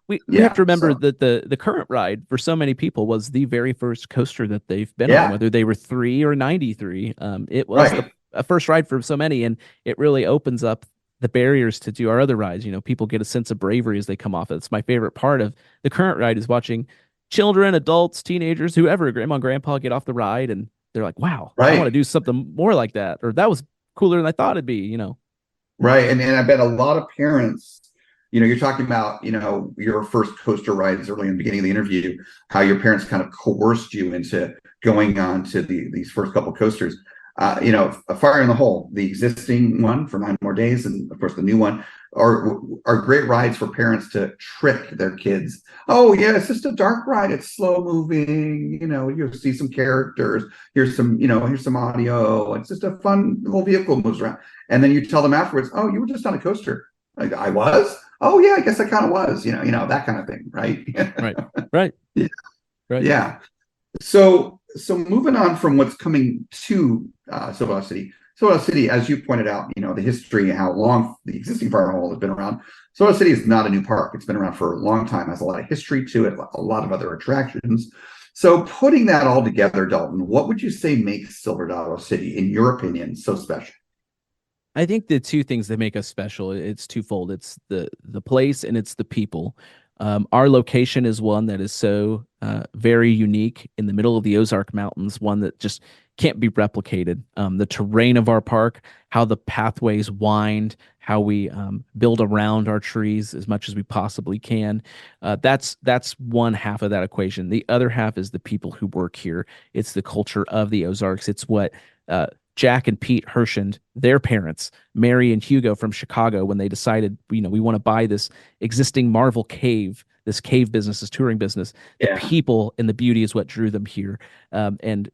we have to remember that the current ride for so many people was the very first coaster that they've been on, whether they were 3 or 93. It was a first ride for so many, and it really opens up the barriers to do our other rides. People get a sense of bravery as they come off it. It's my favorite part of the current ride is watching children, adults, teenagers, whoever, grandma and grandpa get off the ride, and they're like, wow, I want to do something more like that. Or that was cooler than I thought it'd be, Right. And I bet a lot of parents, you're talking about, your first coaster rides early in the beginning of the interview, how your parents kind of coerced you into going on to these first couple coasters. A Fire in the Hole, the existing one for 9 More Days, and of course the new one are great rides for parents to trick their kids. Oh yeah, it's just a dark ride. It's slow moving. You'll see some characters. Here's some audio. It's just a fun little vehicle moves around. And then you tell them afterwards, oh, you were just on a coaster. Like, I was. Oh yeah, I guess I kind of was. That kind of thing, right? Right. Yeah. Right. Yeah. So moving on from what's coming to Silver City. Silver City, as you pointed out, the history and how long the existing Fire Hall has been around. Silver City is not a new park. It's been around for a long time, has a lot of history to it, a lot of other attractions. So putting that all together, Dalton, what would you say makes Silver City, in your opinion, so special? I think the two things that make us special, it's twofold. It's the place and it's the people. Our location is one that is so very unique in the middle of the Ozark Mountains, one that just can't be replicated. The terrain of our park, how the pathways wind, how we build around our trees as much as we possibly can. That's one half of that equation. The other half is the people who work here. It's the culture of the Ozarks. It's what Jack and Pete Hershend, their parents, Mary and Hugo from Chicago, when they decided, we want to buy this existing Marvel cave, this cave business, this touring business. The people and the beauty is what drew them here. And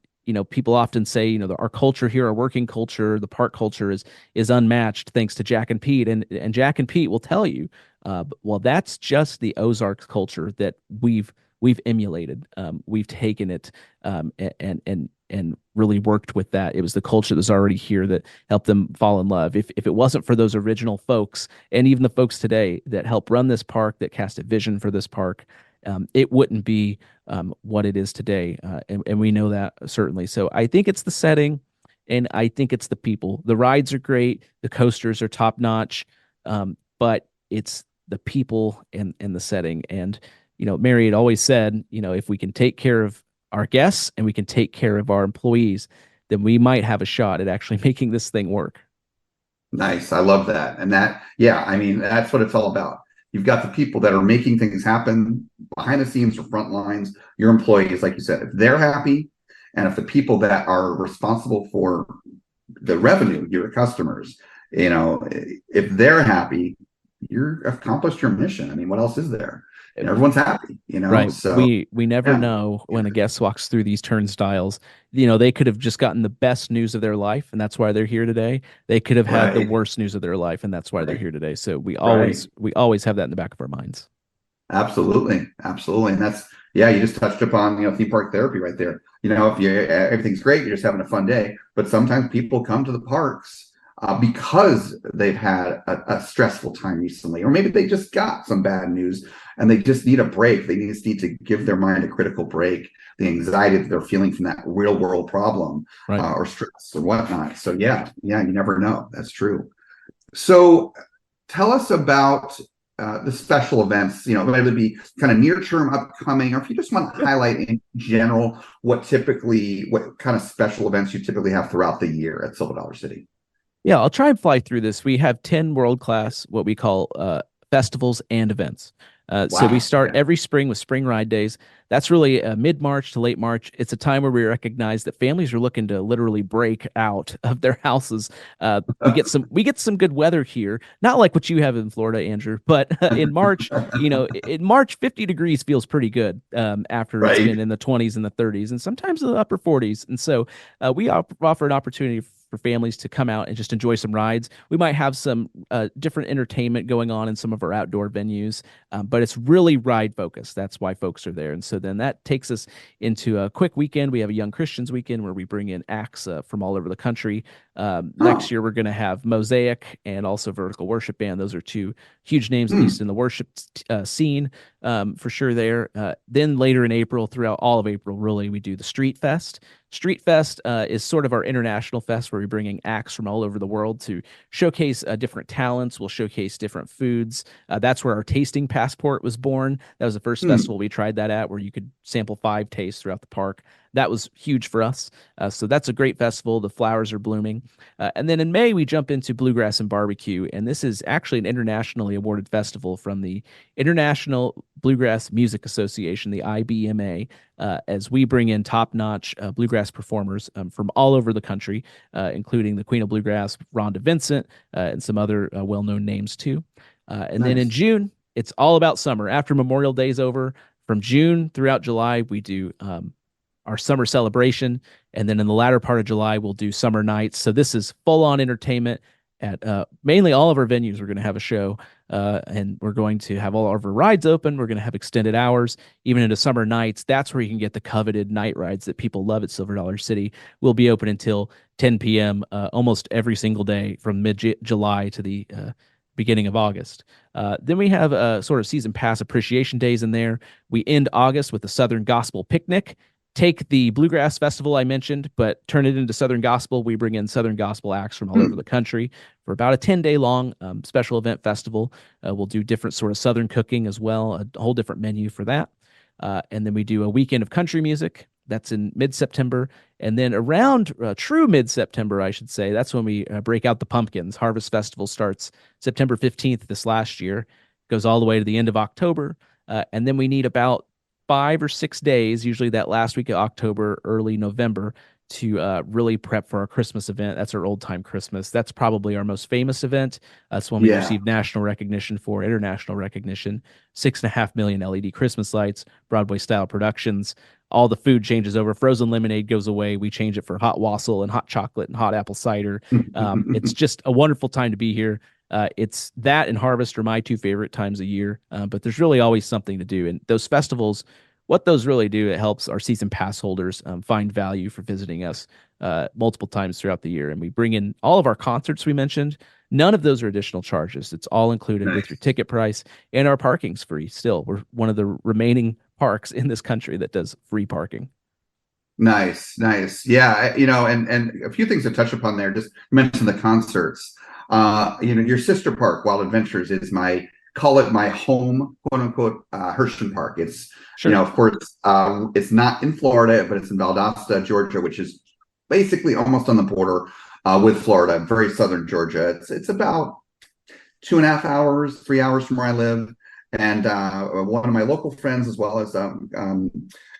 people often say, our culture here, our working culture, the park culture is unmatched thanks to Jack and Pete. And Jack and Pete will tell you, well, that's just the Ozarks culture that we've emulated. We've taken it and really worked with that. It was the culture that's already here that helped them fall in love. If it wasn't for those original folks, and even the folks today that help run this park, that cast a vision for this park, it wouldn't be what it is today. And we know that certainly. So I think it's the setting, and I think it's the people. The rides are great. The coasters are top notch. But it's the people and the setting. And, Mary had always said, if we can take care of our guests and we can take care of our employees, then we might have a shot at actually making this thing work. Nice. I love that. And that's what it's all about. You've got the people that are making things happen behind the scenes or front lines, your employees, like you said, if they're happy, and if the people that are responsible for the revenue, your customers, if they're happy, you're accomplished your mission. What else is there? And everyone's happy, Right. So we never know when a guest walks through these turnstiles. They could have just gotten the best news of their life, and that's why they're here today. They could have had the worst news of their life, and that's why they're here today. So we always have that in the back of our minds. Absolutely. And that's, you just touched upon, theme park therapy right there. If everything's great, you're just having a fun day, but sometimes people come to the parks because they've had a stressful time recently, or maybe they just got some bad news and they just need a break. They just need to give their mind a critical break, the anxiety that they're feeling from that real world problem, or stress or whatnot. So you never know. That's true. So tell us about the special events, whether it be kind of near term, upcoming, or if you just want to highlight in general what kind of special events you typically have throughout the year at Silver Dollar City. Yeah, I'll try and fly through this. We have 10 world-class, what we call festivals and events. So we start every spring with Spring Ride Days. That's really mid-March to late March. It's a time where we recognize that families are looking to literally break out of their houses. We get some good weather here, not like what you have in Florida, Andrew, but in March, in March, 50 degrees feels pretty good after it's been in the 20s and the 30s and sometimes the upper 40s. And so we offer an opportunity for families to come out and just enjoy some rides. We might have some different entertainment going on in some of our outdoor venues, but it's really ride focused. That's why folks are there. And so then that takes us into a quick weekend. We have a Young Christians weekend where we bring in acts from all over the country. Next year, we're going to have Mosaic and also Vertical Worship Band. Those are two huge names, at least in the worship scene, for sure there. Then later in April, throughout all of April, really, we do the Street Fest. Street Fest is sort of our international fest where we're bringing acts from all over the world to showcase different talents. We'll showcase different foods. That's where our tasting passport was born. That was the first festival we tried that at, where you could sample 5 tastes throughout the park. that was huge for us. So that's a great festival. The flowers are blooming. And then in May, we jump into Bluegrass and Barbecue. And this is actually an internationally awarded festival from the International Bluegrass Music Association, the IBMA, as we bring in top-notch bluegrass performers from all over the country, including the Queen of Bluegrass, Rhonda Vincent, and some other well-known names too. And then in June, it's all about summer. After Memorial Day is over, from June throughout July, we do our summer celebration. And then in the latter part of July, we'll do summer nights. So this is full-on entertainment at mainly all of our venues. We're going to have a show, and we're going to have all of our rides open. We're going to have extended hours, even into summer nights. That's where you can get the coveted night rides that people love at Silver Dollar City. We'll be open until 10 p.m. Almost every single day from mid-July to the beginning of August. Then we have sort of season pass appreciation days in there. We end August with the Southern Gospel Picnic. Take the Bluegrass Festival I mentioned, but turn it into Southern Gospel. We bring in Southern Gospel acts from all over the country for about a 10-day long special event festival. We'll do different sort of Southern cooking as well, a whole different menu for that. And then we do a weekend of country music. That's in mid-September. And then around true mid-September, I should say, that's when we break out the pumpkins. Harvest Festival starts September 15th this last year, goes all the way to the end of October. And then we need about 5 or 6 days, usually that last week of October, early November, to really prep for our Christmas event. That's our Old Time Christmas. That's probably our most famous event. That's one we received national recognition for, international recognition. 6.5 million LED Christmas lights, Broadway-style productions. All the food changes over. Frozen lemonade goes away. We change it for hot wassail and hot chocolate and hot apple cider. It's just a wonderful time to be here. It's that and Harvest are my two favorite times a year, but there's really always something to do. And those festivals, what those really do, it helps our season pass holders find value for visiting us multiple times throughout the year. And we bring in all of our concerts we mentioned. None of those are additional charges. It's all included with your ticket price, and our parking's free still. We're one of the remaining parks in this country that does free parking. Nice. Yeah, and a few things to touch upon there. Just mention the concerts. Your sister park, Wild Adventures, is call it my home, quote unquote, Hershon Park. It's, of course, it's not in Florida, but it's in Valdosta, Georgia, which is basically almost on the border with Florida, very southern Georgia. It's about 2.5 hours, 3 hours from where I live. And one of my local friends, as well as a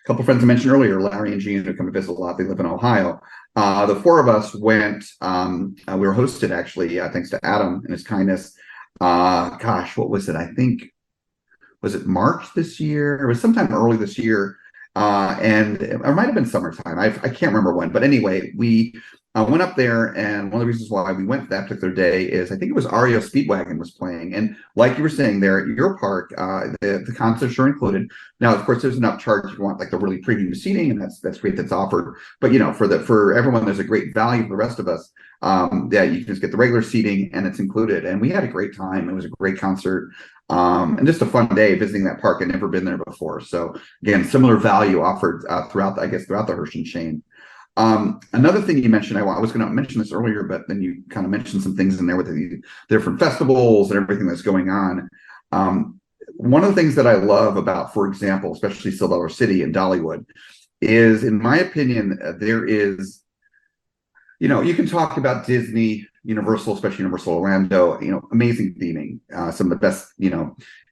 couple of friends I mentioned earlier, Larry and Gene, who come to visit a lot. They live in Ohio. The four of us went. We were hosted, actually, thanks to Adam and his kindness. What was it? I think, was it March this year? It was sometime early this year. And it might have been summertime. I can't remember when. But anyway, we went up there, and one of the reasons why we went that particular day is I think it was REO Speedwagon was playing. And like you were saying there, at your park, the concerts are included. Now, of course, there's an upcharge if you want like the really premium seating, and that's great, that's offered. But for everyone, there's a great value for the rest of us. That you can just get the regular seating, and it's included. And we had a great time. It was a great concert. And just a fun day visiting that park. I'd never been there before. So again, similar value offered throughout the Hershon chain. Another thing you mentioned, I was going to mention this earlier, but then you kind of mentioned some things in there with the different festivals and everything that's going on. One of the things that I love about, for example, especially Silver Dollar City and Dollywood, is, in my opinion, there is, you can talk about Disney, Universal, especially Universal Orlando, amazing theming, some of the best,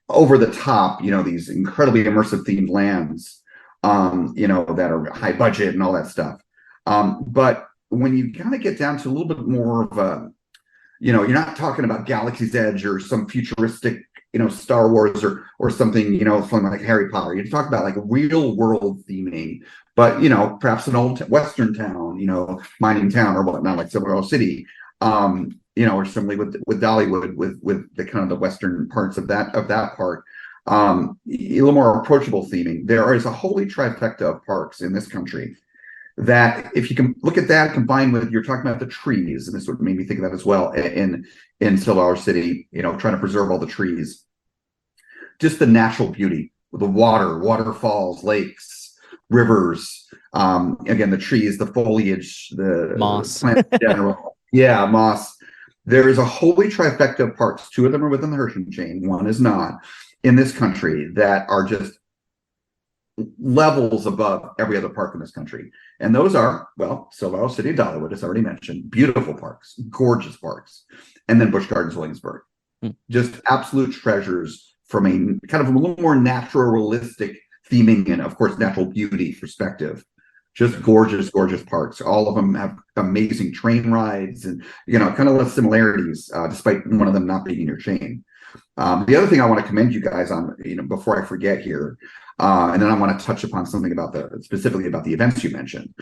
over the top, these incredibly immersive themed lands, that are high budget and all that stuff. But when you kind of get down to a little bit more of a, you're not talking about Galaxy's Edge or some futuristic, Star Wars or something, something like Harry Potter. You're talking about like real world theming, but, perhaps an old Western town, mining town or whatnot, like Silver Dollar City, or similarly with Dollywood, with the kind of the Western parts of that park. A little more approachable theming. There is a holy trifecta of parks in this country that, if you can look at that combined with, you're talking about the trees, and this would made me think of that as well in Silver Dollar City, trying to preserve all the trees, just the natural beauty, the waterfalls, lakes, rivers, again, the trees, the foliage, the moss, plants in general. Yeah, moss. There is a holy trifecta of parks. 2 of them are within the Hershon chain. 1 is not, in this country, that are just levels above every other park in this country. And those are, well, Silver City and Dollywood, as I already mentioned, beautiful parks, gorgeous parks. And then Busch Gardens, Williamsburg. Just absolute treasures from a kind of a little more natural, realistic theming and, of course, natural beauty perspective. Just gorgeous, gorgeous parks. All of them have amazing train rides and, kind of less similarities, despite one of them not being in your chain. The other thing I want to commend you guys on, before I forget here, and then I want to touch upon something specifically about the events you mentioned,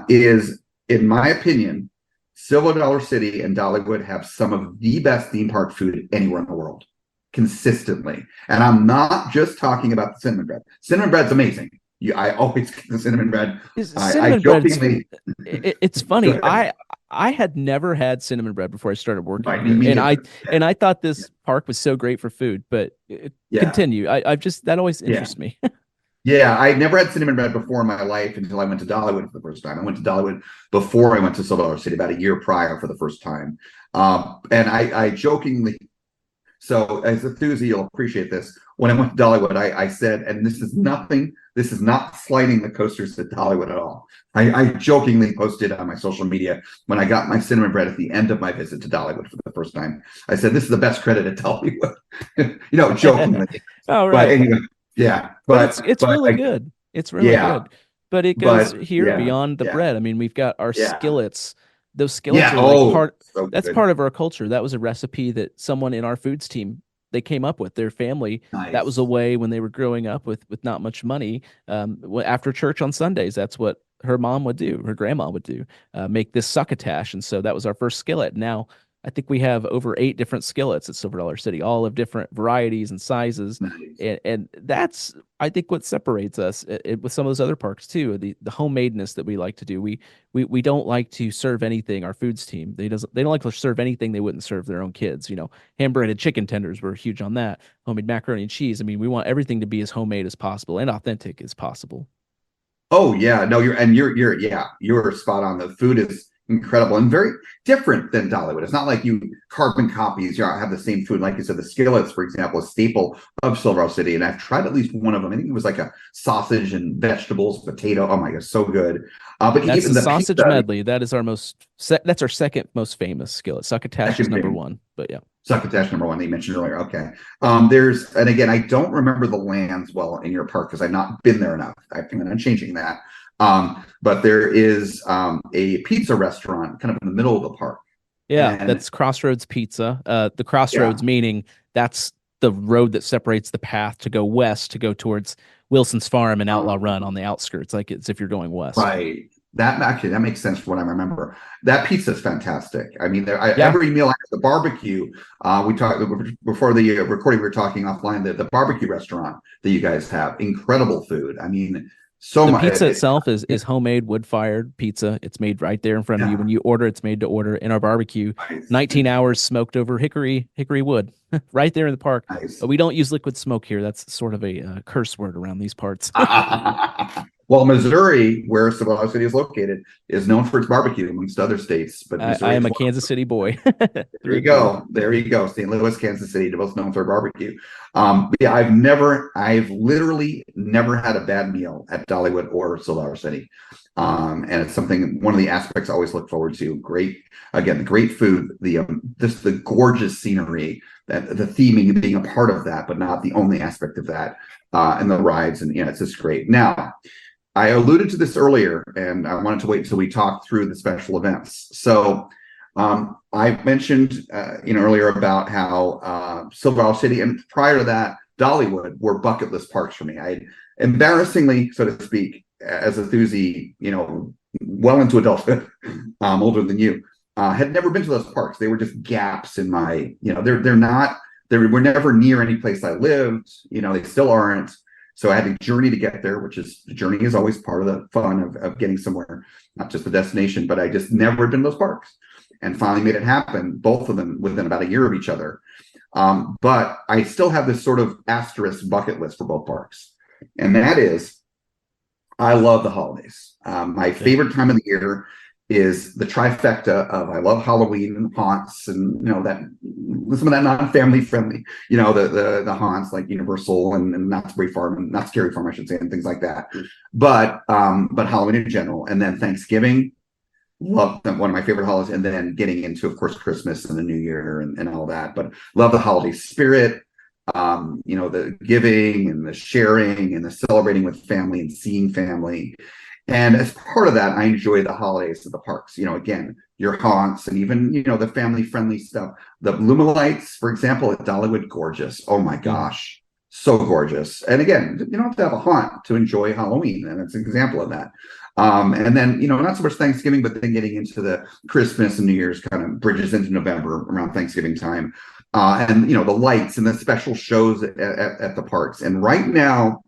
is, in my opinion, Silver Dollar City and Dollywood have some of the best theme park food anywhere in the world, consistently. And I'm not just talking about the cinnamon bread. Cinnamon bread's amazing. I always get the cinnamon bread. Cinnamon bread. It's funny. I had never had cinnamon bread before I started working, and I thought this park was so great for food. But continue. I've just that always interests me. Yeah, I never had cinnamon bread before in my life until I went to Dollywood for the first time. I went to Dollywood before I went to Silver Dollar City, about a year prior, for the first time. And I jokingly, so as a Thuzy, you'll appreciate this. When I went to Dollywood, I said, and this is not slighting the coasters at Dollywood at all. I jokingly posted on my social media when I got my cinnamon bread at the end of my visit to Dollywood for the first time. I said, this is the best credit at Dollywood. Jokingly. Oh, right. But anyway, yeah. But it's really good. It's really good. But it goes beyond the bread. I mean, we've got our skillets. Those skillets are that's part of our culture. That was a recipe that someone in our foods team, they came up with. Their family. Nice. That was a way when they were growing up with not much money. After church on Sundays, that's what her mom would do. Her grandma would do, make this succotash. And so that was our first skillet. Now I think we have over 8 different skillets at Silver Dollar City, all of different varieties and sizes. Nice. And that's, I think, what separates us with some of those other parks too, the homemadeness that we like to do. We don't like to serve anything. Our foods team, they don't like to serve anything they wouldn't serve their own kids. Hand-breaded chicken tenders, we're huge on that. Homemade macaroni and cheese. I mean, we want everything to be as homemade as possible and authentic as possible. Oh yeah, no, you're spot on. The food is incredible and very different than Dollywood. It's not like you carbon copies. Have the same food. Like you said, the skillets, for example, a staple of Silver Dollar City, and I've tried at least one of them. I think it was like a sausage and vegetables, potato. Oh my god, so good. But that's even the sausage medley. That is that's our second most famous skillet. Succotash is number 1, but yeah. Succotash number 1 that you mentioned earlier. Okay. And again, I don't remember the lands well in your park because I've not been there enough. I think I'm changing that. But there is a pizza restaurant kind of in the middle of the park. Yeah, that's Crossroads Pizza. The Crossroads meaning that's the road that separates the path to go west, to go towards Wilson's Farm and Outlaw Run on the outskirts, like it's if you're going west. Right. That makes sense for what I remember. That pizza is fantastic. I mean, every meal after the barbecue, we talked before the recording. We were talking offline the barbecue restaurant that you guys have. Incredible food. I mean, the pizza itself is homemade wood-fired pizza. It's made right there in front of you. When you order, it's made to order in our barbecue. Nice. 19 hours smoked over hickory wood, right there in the park. Nice. But we don't use liquid smoke here. That's sort of a curse word around these parts. Well, Missouri, where Silver Dollar City is located, is known for its barbecue, amongst other states. But I am a Kansas City boy. There you go. St. Louis, Kansas City, they're both known for barbecue. Yeah, I've literally never had a bad meal at Dollywood or Silver Dollar City. And it's one of the aspects I always look forward to. Great food, just the gorgeous scenery, that the theming being a part of that, but not the only aspect of that, and the rides, and it's just great. Now, I alluded to this earlier, and I wanted to wait until we talked through the special events. So I mentioned earlier about how Silver Dollar City and prior to that, Dollywood were bucket list parks for me. I embarrassingly, so to speak, as a Thuzy, well into adulthood, older than you, had never been to those parks. They were just gaps in my, they were never near any place I lived. They still aren't. So I had to journey to get there, the journey is always part of the fun of getting somewhere, not just the destination, but I just never had been to those parks and finally made it happen, both of them within about a year of each other. But I still have this sort of asterisk bucket list for both parks. And that is, I love the holidays. My favorite time of the year is the trifecta of I love Halloween and haunts, and that some of that non-family friendly, the haunts like Universal and Not Scary Farm, Not Scary Farm, I should say, and things like that. But Halloween in general, and then Thanksgiving, love them, one of my favorite holidays, and then getting into, of course, Christmas and the New Year and all that. But love the holiday spirit, the giving and the sharing and the celebrating with family and seeing family. And as part of that, I enjoy the holidays at the parks. Again, your haunts and even, the family-friendly stuff. The Lumilights, for example, at Dollywood, gorgeous. Oh my gosh, so gorgeous. And again, you don't have to have a haunt to enjoy Halloween, and it's an example of that. And then, not so much Thanksgiving, but then getting into the Christmas and New Year's kind of bridges into November around Thanksgiving time. And, the lights and the special shows at the parks. And right now,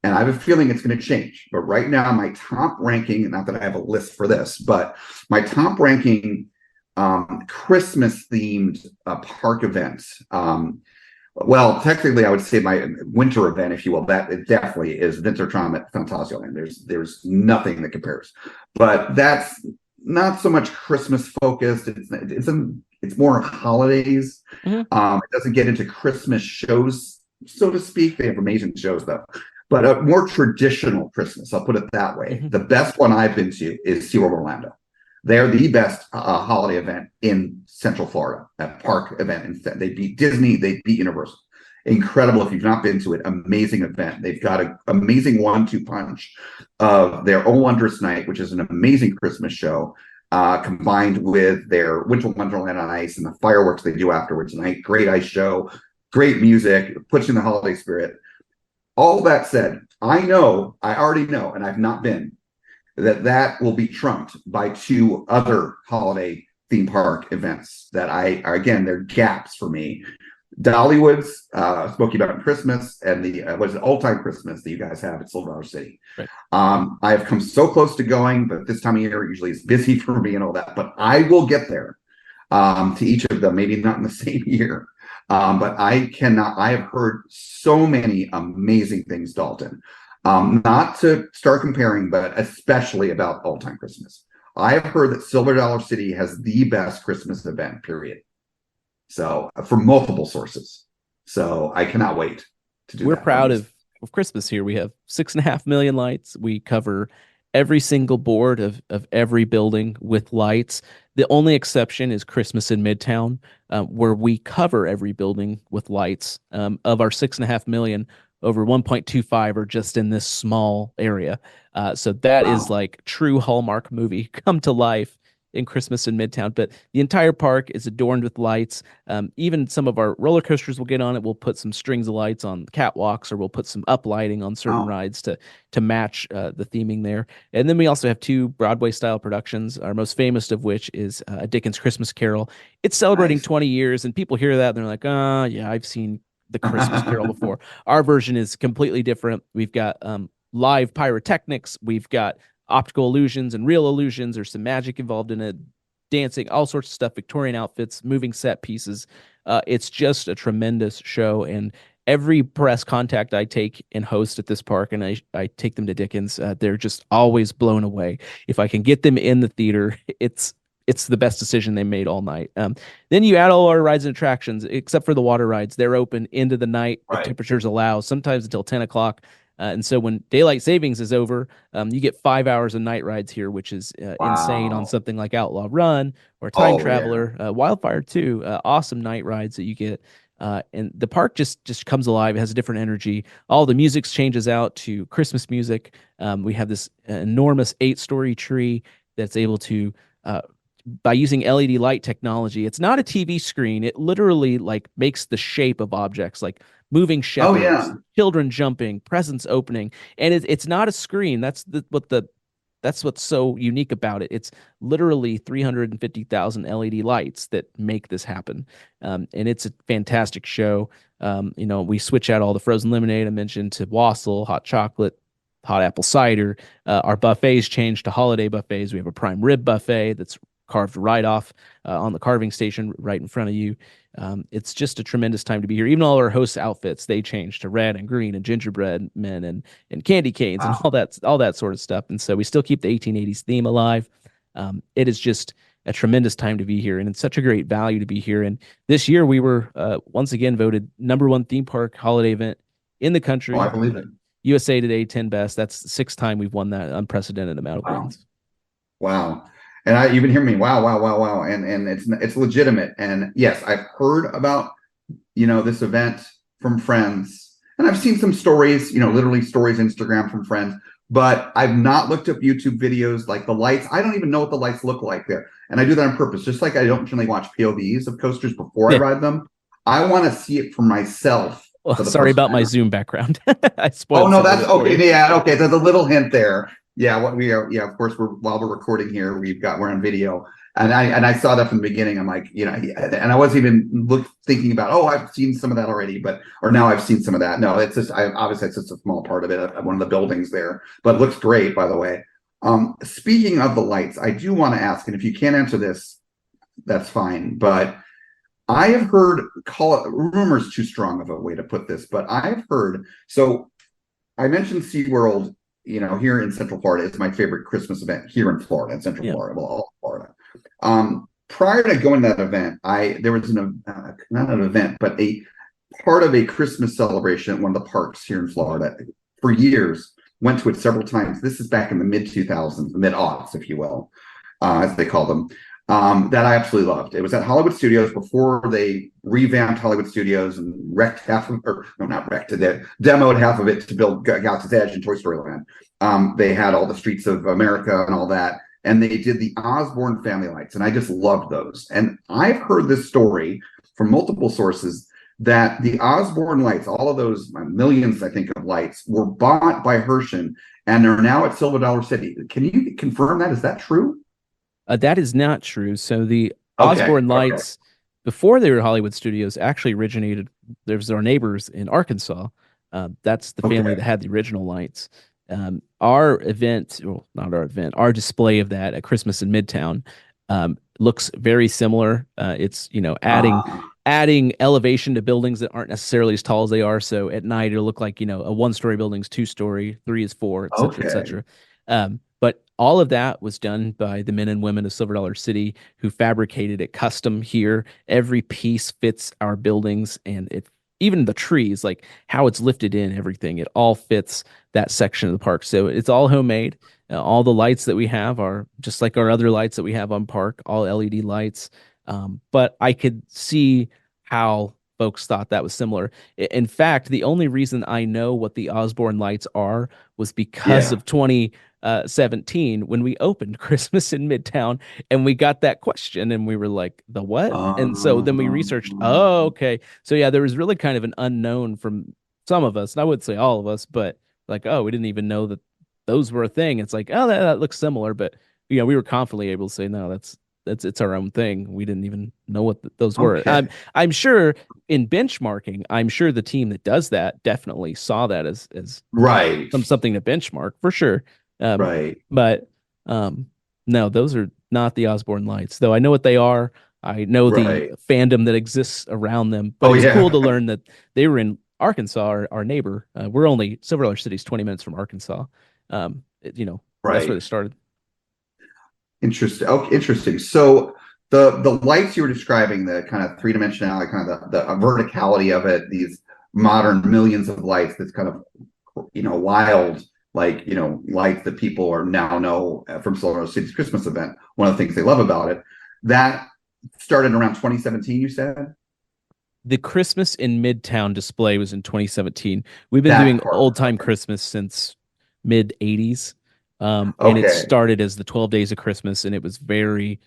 and I have a feeling it's going to change, but right now my top ranking, not that I have a list for this, but my top ranking Christmas themed park events. Well, technically I would say my winter event, if you will, that it definitely is Wintertraum at Phantasialand. There's nothing that compares, but that's not so much Christmas focused. It's more holidays. Mm-hmm. It doesn't get into Christmas shows, so to speak. They have amazing shows though. But a more traditional Christmas, I'll put it that way. Mm-hmm. The best one I've been to is SeaWorld Orlando. They're the best holiday event in Central Florida, a park event. They beat Disney, they beat Universal. Incredible if you've not been to it. Amazing event. They've got an amazing 1-2 punch of their Oh Wondrous Night, which is an amazing Christmas show, combined with their Winter Wonderland on Ice and the fireworks they do afterwards. Great ice show, great music, pushing the holiday spirit. All that said, I already know, and I've not been, that will be trumped by 2 other holiday theme park events that they're gaps for me. Dollywood's Smoky Mountain Christmas and the Old Time Christmas that you guys have at Silver Dollar City. Right. I have come so close to going, but this time of year usually is busy for me and all that. But I will get there to each of them, maybe not in the same year. But I have heard so many amazing things, Dalton. Not to start comparing, but especially about Old Time Christmas. I have heard that Silver Dollar City has the best Christmas event, period. So from multiple sources. So I cannot wait to do that. We're proud of Christmas here. We have 6.5 million lights. We cover every single board of every building with lights. The only exception is Christmas in Midtown, where we cover every building with lights. Of our 6.5 million, over 1.25 are just in this small area. So that is like true Hallmark movie come to life in Christmas in Midtown. But the entire park is adorned with lights. Even some of our roller coasters will get on it. We'll put some strings of lights on catwalks, or we'll put some uplighting on certain rides to match the theming there. And then we also have 2 Broadway-style productions, our most famous of which is A Dickens Christmas Carol. It's celebrating 20 years, and people hear that, and they're like, yeah, I've seen the Christmas Carol before. Our version is completely different. We've got live pyrotechnics. We've got optical illusions and real illusions. There's some magic involved in it, dancing, all sorts of stuff, Victorian outfits, moving set pieces. It's just a tremendous show. And every press contact I take and host at this park, and I take them to Dickens, they're just always blown away. If I can get them in the theater, it's the best decision they made all night. Then you add all our rides and attractions, except for the water rides. They're open into the night. Right. The temperatures allow, sometimes until 10 o'clock. And so when daylight savings is over, you get 5 hours of night rides here, which is insane on something like Outlaw Run or Time Traveler. Wildfire 2, awesome night rides that you get. And the park just comes alive. It has a different energy. All the music changes out to Christmas music. We have this enormous 8-story tree that's able to, by using LED light technology, it's not a TV screen. It literally makes the shape of objects, like moving shepherds, children jumping, presents opening, and it's not a screen. That's what's so unique about it. It's literally 350,000 LED lights that make this happen, and it's a fantastic show. We switch out all the frozen lemonade I mentioned to wassail, hot chocolate, hot apple cider. Our buffets change to holiday buffets. We have a prime rib buffet that's carved right off on the carving station right in front of you. It's just a tremendous time to be here. Even all our host outfits, they change to red and green and gingerbread men and candy canes and all that sort of stuff. And so we still keep the 1880s theme alive. It is just a tremendous time to be here, and it's such a great value to be here. And this year we were once again voted #1 theme park holiday event in the country. Oh, I believe it. USA Today 10 Best. That's the 6th time we've won that unprecedented amount of wins. Wow. And you've been hearing me, wow. And it's legitimate. And yes, I've heard about, this event from friends, and I've seen some stories, literally stories, Instagram from friends, but I've not looked up YouTube videos like the lights. I don't even know what the lights look like there. And I do that on purpose. Just like I don't generally watch POVs of coasters before I ride them. I want to see it for myself. Well, sorry about my Zoom background. I spoiled. Oh no, that's okay. Yeah, okay. There's a little hint there. Yeah, what we are. Yeah, of course. While we're recording here, we're on video, and I saw that from the beginning. I'm like, and I wasn't even thinking about. Oh, I've seen some of that already, or now I've seen some of that. No, it's just obviously it's just a small part of it, one of the buildings there, but it looks great, by the way. Speaking of the lights, I do want to ask, and if you can't answer this, that's fine, but I have heard, rumors too strong of a way to put this, but I've heard, so I mentioned SeaWorld, here in Central Florida. It's my favorite Christmas event here in Florida, in Central Florida, well, all Florida. Prior to going to that event, there was not an event, but a part of a Christmas celebration at one of the parks here in Florida for years. Went to it several times. This is back in the mid-2000s, the mid-aughts, if you will, as they call them. That I absolutely loved. It was at Hollywood Studios before they revamped Hollywood Studios and wrecked half of, or no, not wrecked, they demoed half of it to build Galaxy's Edge and Toy Story Land. They had all the Streets of America and all that, and they did the Osborne family lights, and I just loved those. And I've heard this story from multiple sources that the Osborne lights, all of those millions, I think, of lights, were bought by Herschend and are now at Silver Dollar City. Can you confirm that? Is that true? That is not true. So the Osborne lights, before they were Hollywood Studios, actually originated. There's our neighbors in Arkansas. That's the family that had the original lights. Our event, well, not our event, our display of that at Christmas in Midtown looks very similar. It's adding elevation to buildings that aren't necessarily as tall as they are. So at night it'll look like a 1-story building's 2-story, 3 is 4, etc., etc. But all of that was done by the men and women of Silver Dollar City who fabricated it custom here. Every piece fits our buildings, and even the trees, like how it's lifted in, everything, it all fits that section of the park. So it's all homemade. All the lights that we have are just like our other lights that we have on park, all LED lights. But I could see how folks thought that was similar. In fact, the only reason I know what the Osborne lights are was because of 2017 when we opened Christmas in Midtown, and we got that question, and we were like, the what? And so then we researched. Oh, okay. So yeah, there was really kind of an unknown from some of us, and I would say all of us, but like, oh, we didn't even know that those were a thing. It's like, oh, that looks similar, but we were confidently able to say, no, it's our own thing. We didn't even know what those were. I'm sure in benchmarking, I'm sure the team that does that definitely saw that as right, something to benchmark for sure. But no, those are not the Osborne lights, though I know what they are. I know the fandom that exists around them, but it's cool to learn that they were in Arkansas, our neighbor. We're only Silver Dollar City's 20 minutes from Arkansas. That's where they started. Interesting. Okay, interesting. So the lights you were describing, the kind of three-dimensionality, kind of the verticality of it, these modern millions of lights, that's kind of wild, like lights that people are now know from Silver City's Christmas event. One of the things they love about it, that started around 2017. You said the Christmas in Midtown display was in 2017. We've been doing old time Christmas since mid 80s. And it started as the 12 Days of Christmas, and it was very,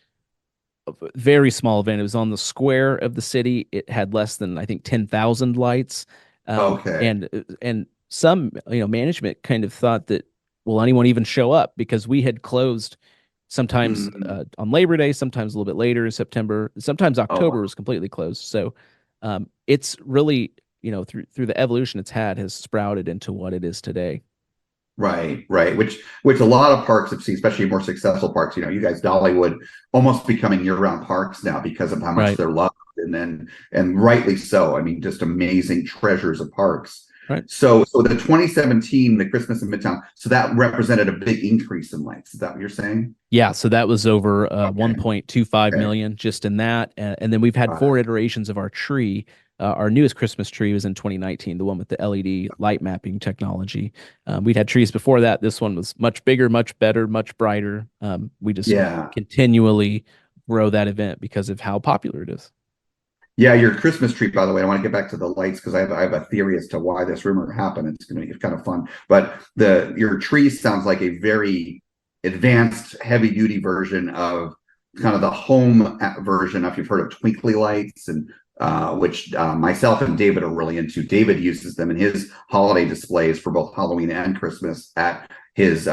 very small event. It was on the square of the city. It had less than, I think, 10,000 lights. And some, management kind of thought that, will anyone even show up? Because we had closed sometimes on Labor Day, sometimes a little bit later in September, sometimes October was completely closed. So it's really, through the evolution it's had, has sprouted into what it is today. Right. Which a lot of parks have seen, especially more successful parks. You guys, Dollywood, almost becoming year-round parks now because of how much they're loved, and rightly so. I mean, just amazing treasures of parks. Right. So the 2017, the Christmas in Midtown, so that represented a big increase in lights. Is that what you're saying? Yeah, so that was over Okay. 1.25 Okay. million just in that, and then we've had 4 iterations of our tree. Our newest Christmas tree was in 2019, the one with the LED light mapping technology. We'd had trees before that. This one was much bigger, much better, much brighter. We just Yeah. continually grow that event because of how popular it is. Yeah, your Christmas tree, by the way, I want to get back to the lights because I have a theory as to why this rumor happened. It's going to be kind of fun. But your tree sounds like a very advanced, heavy duty version of kind of the home version. If you've heard of twinkly lights, and which myself and David are really into. David uses them in his holiday displays for both Halloween and Christmas at his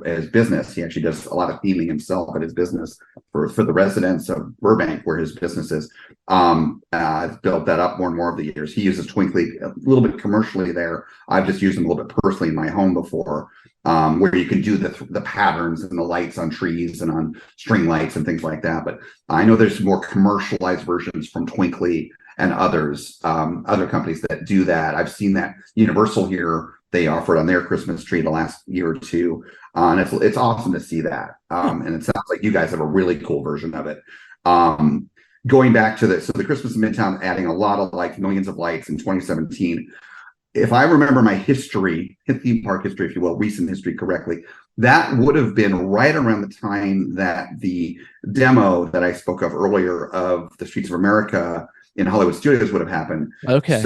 his business. He actually does a lot of theming himself at his business for the residents of Burbank, where his business is. I've built that up more and more over the years. He uses twinkly a little bit commercially there. I've just used them a little bit personally in my home before, where you can do the patterns and the lights on trees and on string lights and things like that. But I know there's more commercialized versions from Twinkly and others, other companies that do that. I've seen that Universal here, they offered on their Christmas tree the last year or two. And it's awesome to see that. And it sounds like you guys have a really cool version of it. Going back to the Christmas in Midtown, adding a lot of millions of lights in 2017. If I remember my history, theme park history, if you will, recent history correctly, that would have been right around the time that the demo that I spoke of earlier of the Streets of America in Hollywood Studios would have happened. Okay.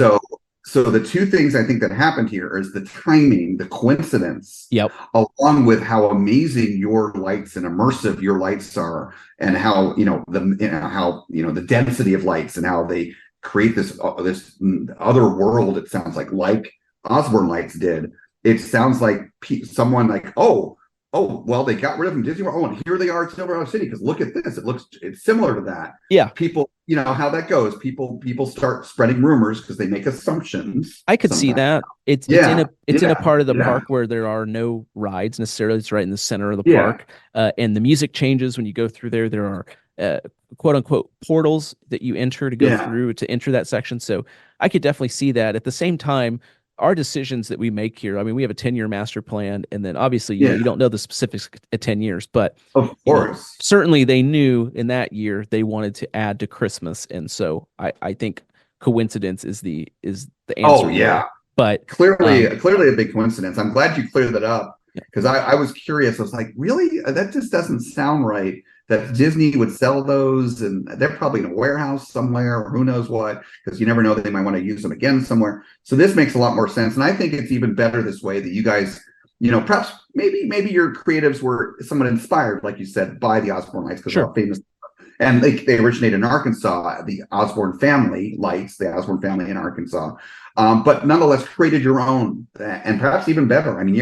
So the two things I think that happened here is the timing, the coincidence, Yep, along with how amazing your lights and immersive your lights are, and how the density of lights and how they create this other world. It sounds like Osborne Lights did. It sounds like someone like, oh, well, they got rid of them Disney World. Oh, and here they are at Silver City because look at this. It's similar to that. Yeah. People, how that goes. People start spreading rumors because they make assumptions. I could see that. It's in a part of the park where there are no rides necessarily. It's right in the center of the park, and the music changes when you go through there. There are quote unquote portals that you enter to go through to enter that section. So I could definitely see that. At the same time, our decisions that we make here, I mean, we have a 10-year master plan, and then obviously you don't know the specifics at 10 years, but of course, certainly they knew in that year they wanted to add to Christmas, and so I think coincidence is the answer. Oh yeah, but clearly a big coincidence. I'm glad you cleared that up because I was curious. I was like, really? That just doesn't sound right. That Disney would sell those, and they're probably in a warehouse somewhere, or who knows what, because you never know, they might want to use them again somewhere. So this makes a lot more sense, and I think it's even better this way, that you guys, perhaps maybe your creatives were somewhat inspired, like you said, by the Osborne Lights, because they're all famous, and they originated in Arkansas, the Osborne family lights, the Osborne family in Arkansas, but nonetheless created your own, and perhaps even better. I mean,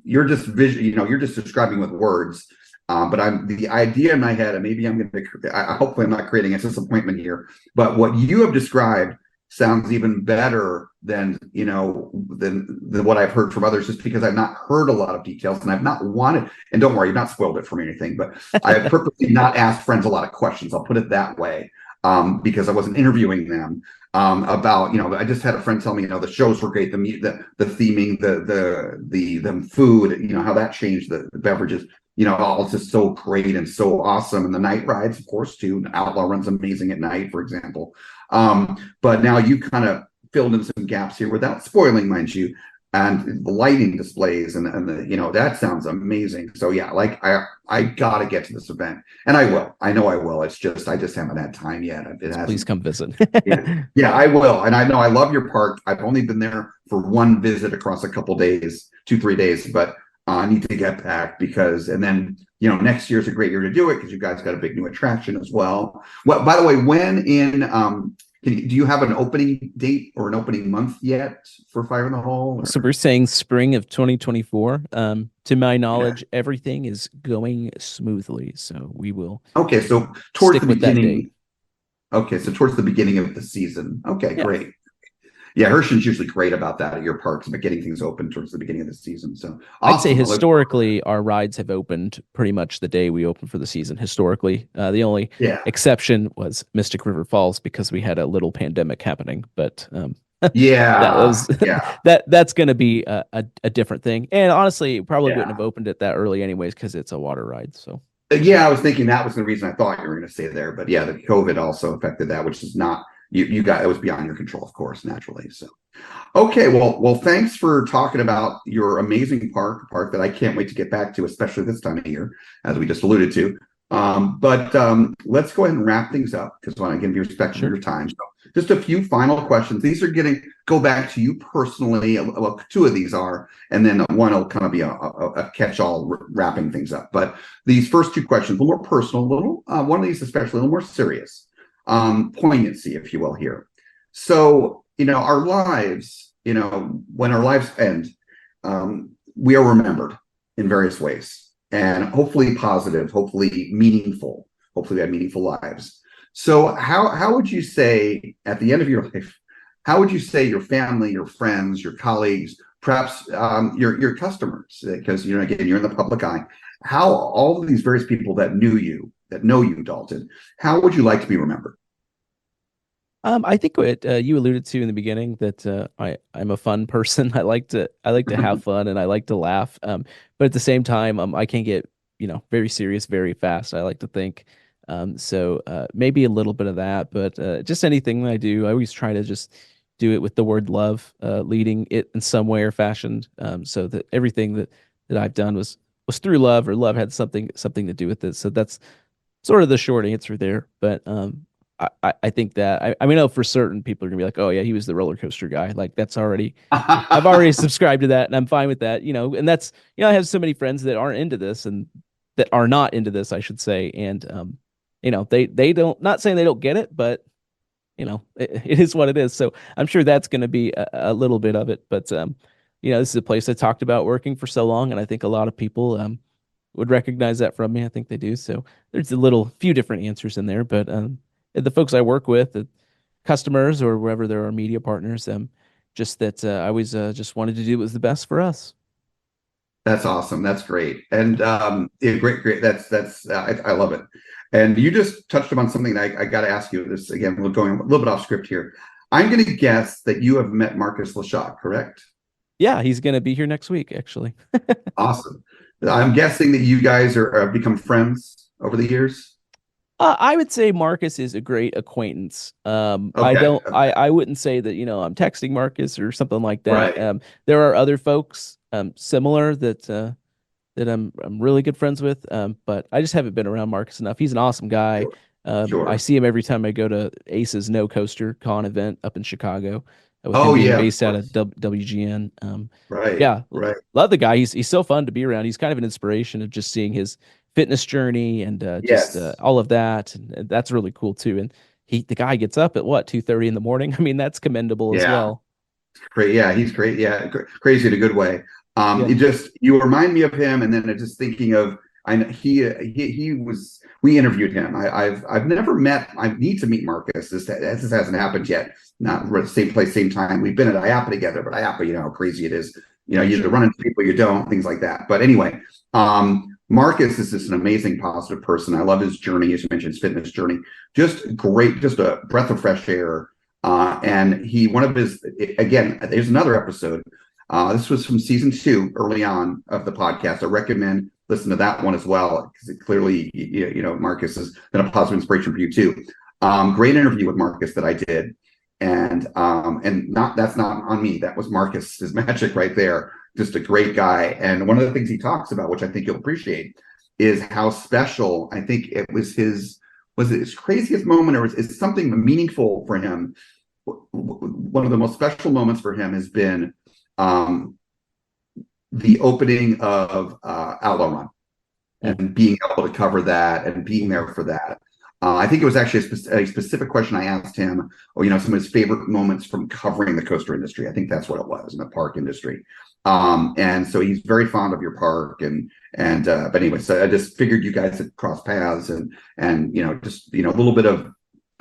you're just you're just describing with words. But the idea in my head, and maybe hopefully I'm not creating a disappointment here, but what you have described sounds even better than what I've heard from others, just because I've not heard a lot of details, and I've not wanted, and don't worry, you've not spoiled it for me or anything, but I have purposely not asked friends a lot of questions. I'll put it that way, because I wasn't interviewing them. About I just had a friend tell me the shows were great, the theming, the food, how that changed the beverages, all just so great and so awesome, and the night rides, of course, too. Outlaw Run's amazing at night, for example. But now you kind of filled in some gaps here without spoiling, mind you, and the lighting displays and the that sounds amazing. So yeah, I gotta get to this event, and I will. I know I will. It's just I just haven't had time yet. Please come visit. yeah, I will. And I know I love your park. I've only been there for one visit across a couple days, 2-3 days, but I need to get back and then next year's a great year to do it because you guys got a big new attraction as well. Well, by the way, when do you have an opening date or an opening month yet for Fire in the Hall? So we're saying spring of 2024. To my knowledge, everything is going smoothly, so we will. Okay, so towards the beginning. Okay, so towards the beginning of the season. Okay, great. Yeah, Hershen's usually great about that at your parks, about getting things open towards the beginning of the season. So I'd say historically, our rides have opened pretty much the day we open for the season. Historically, the only exception was Mystic River Falls because we had a little pandemic happening. But Yeah, That was yeah, that's going to be a different thing. And honestly, probably wouldn't yeah. have opened it that early anyways because it's a water ride. So Yeah, I was thinking that was the reason I thought you were going to say there, but yeah, the COVID also affected that, which is not you got it was beyond your control, of course, naturally. So, okay, well, thanks for talking about your amazing park that I can't wait to get back to, especially this time of year, as we just alluded to. But let's go ahead and wrap things up because I want to give you respect for your time. So, just a few final questions. These are go back to you personally. Well, two of these are, and then one will kind of be a catch-all wrapping things up. But these first two questions, a little more personal, one of these especially a little more serious, poignancy, if you will, here. So, our lives, when our lives end, we are remembered in various ways, and hopefully positive, hopefully meaningful, hopefully we have meaningful lives. So how would you say at the end of your life, how would you say your family, your friends, your colleagues, perhaps your customers, because again, you're in the public eye, how all of these various people that know you, Dalton, how would you like to be remembered? I think what you alluded to in the beginning that I'm a fun person. I like to have fun and I like to laugh. But at the same time, I can get very serious very fast. I like to think. So maybe a little bit of that, but just anything that I do, I always try to just do it with the word love leading it in some way or fashion. So that everything that I've done was through love, or love had something to do with it. So that's sort of the short answer there. But I think that I know for certain people are gonna be like, oh yeah, he was the roller coaster guy. Like that's already I've already subscribed to that, and I'm fine with that. And that's I have so many friends that aren't into this and that are not into this, I should say, and they don't, not saying they don't get it, but it is what it is. So I'm sure that's going to be a little bit of it. But this is a place I talked about working for so long, and I think a lot of people would recognize that from me. I think they do. So there's a few different answers in there, but the folks I work with, the customers or wherever there are media partners, just that I always just wanted to do what was the best for us. That's awesome. That's great. And yeah, great. That's I love it. And you just touched upon something that I got to ask you this again. We're going a little bit off script here. I'm going to guess that you have met Marcus Leshock, correct? Yeah, he's going to be here next week, actually. Awesome. I'm guessing that you guys have become friends over the years. I would say Marcus is a great acquaintance. Okay. I wouldn't say that, I'm texting Marcus or something like that. Right. There are other folks, similar that I'm really good friends with. But I just haven't been around Marcus enough. He's an awesome guy. Sure. I see him every time I go to Ace's No Coaster Con event up in Chicago, with Oh, him being yeah, based of out of WGN. Right. Yeah, Right. love the guy. He's so fun to be around. He's kind of an inspiration of just seeing his fitness journey and just Yes. all of that, and that's really cool too. And the guy gets up at what, 2:30 in the morning. I mean, that's commendable as Yeah. well. Great. Yeah, he's great. Yeah, crazy in a good way. Yeah. You remind me of him, and then just thinking of he was. We interviewed him. I've never met. I need to meet Marcus. This hasn't happened yet. Not the same place, same time. We've been at IAPA together, but IAPA, how crazy it is. You either run into people, you don't, things like that. But anyway, Marcus is just an amazing, positive person. I love his journey, as you mentioned, his fitness journey. Just great, just a breath of fresh air. And again, there's another episode. This was from season 2, early on of the podcast. I recommend listen to that one as well, because it clearly, Marcus has been a positive inspiration for you too. Great interview with Marcus that I did. And that's not on me. That was Marcus, his magic right there. Just a great guy. And one of the things he talks about, which I think you'll appreciate, is how special, I think it was his craziest moment, or is something meaningful for him. One of the most special moments for him has been the opening of Outlaw Run, and being able to cover that and being there for that. I think it was actually a specific question I asked him, some of his favorite moments from covering the coaster industry. I think that's what it was, in the park industry. And so he's very fond of your park, but anyway, so I just figured you guys had crossed paths, and just a little bit of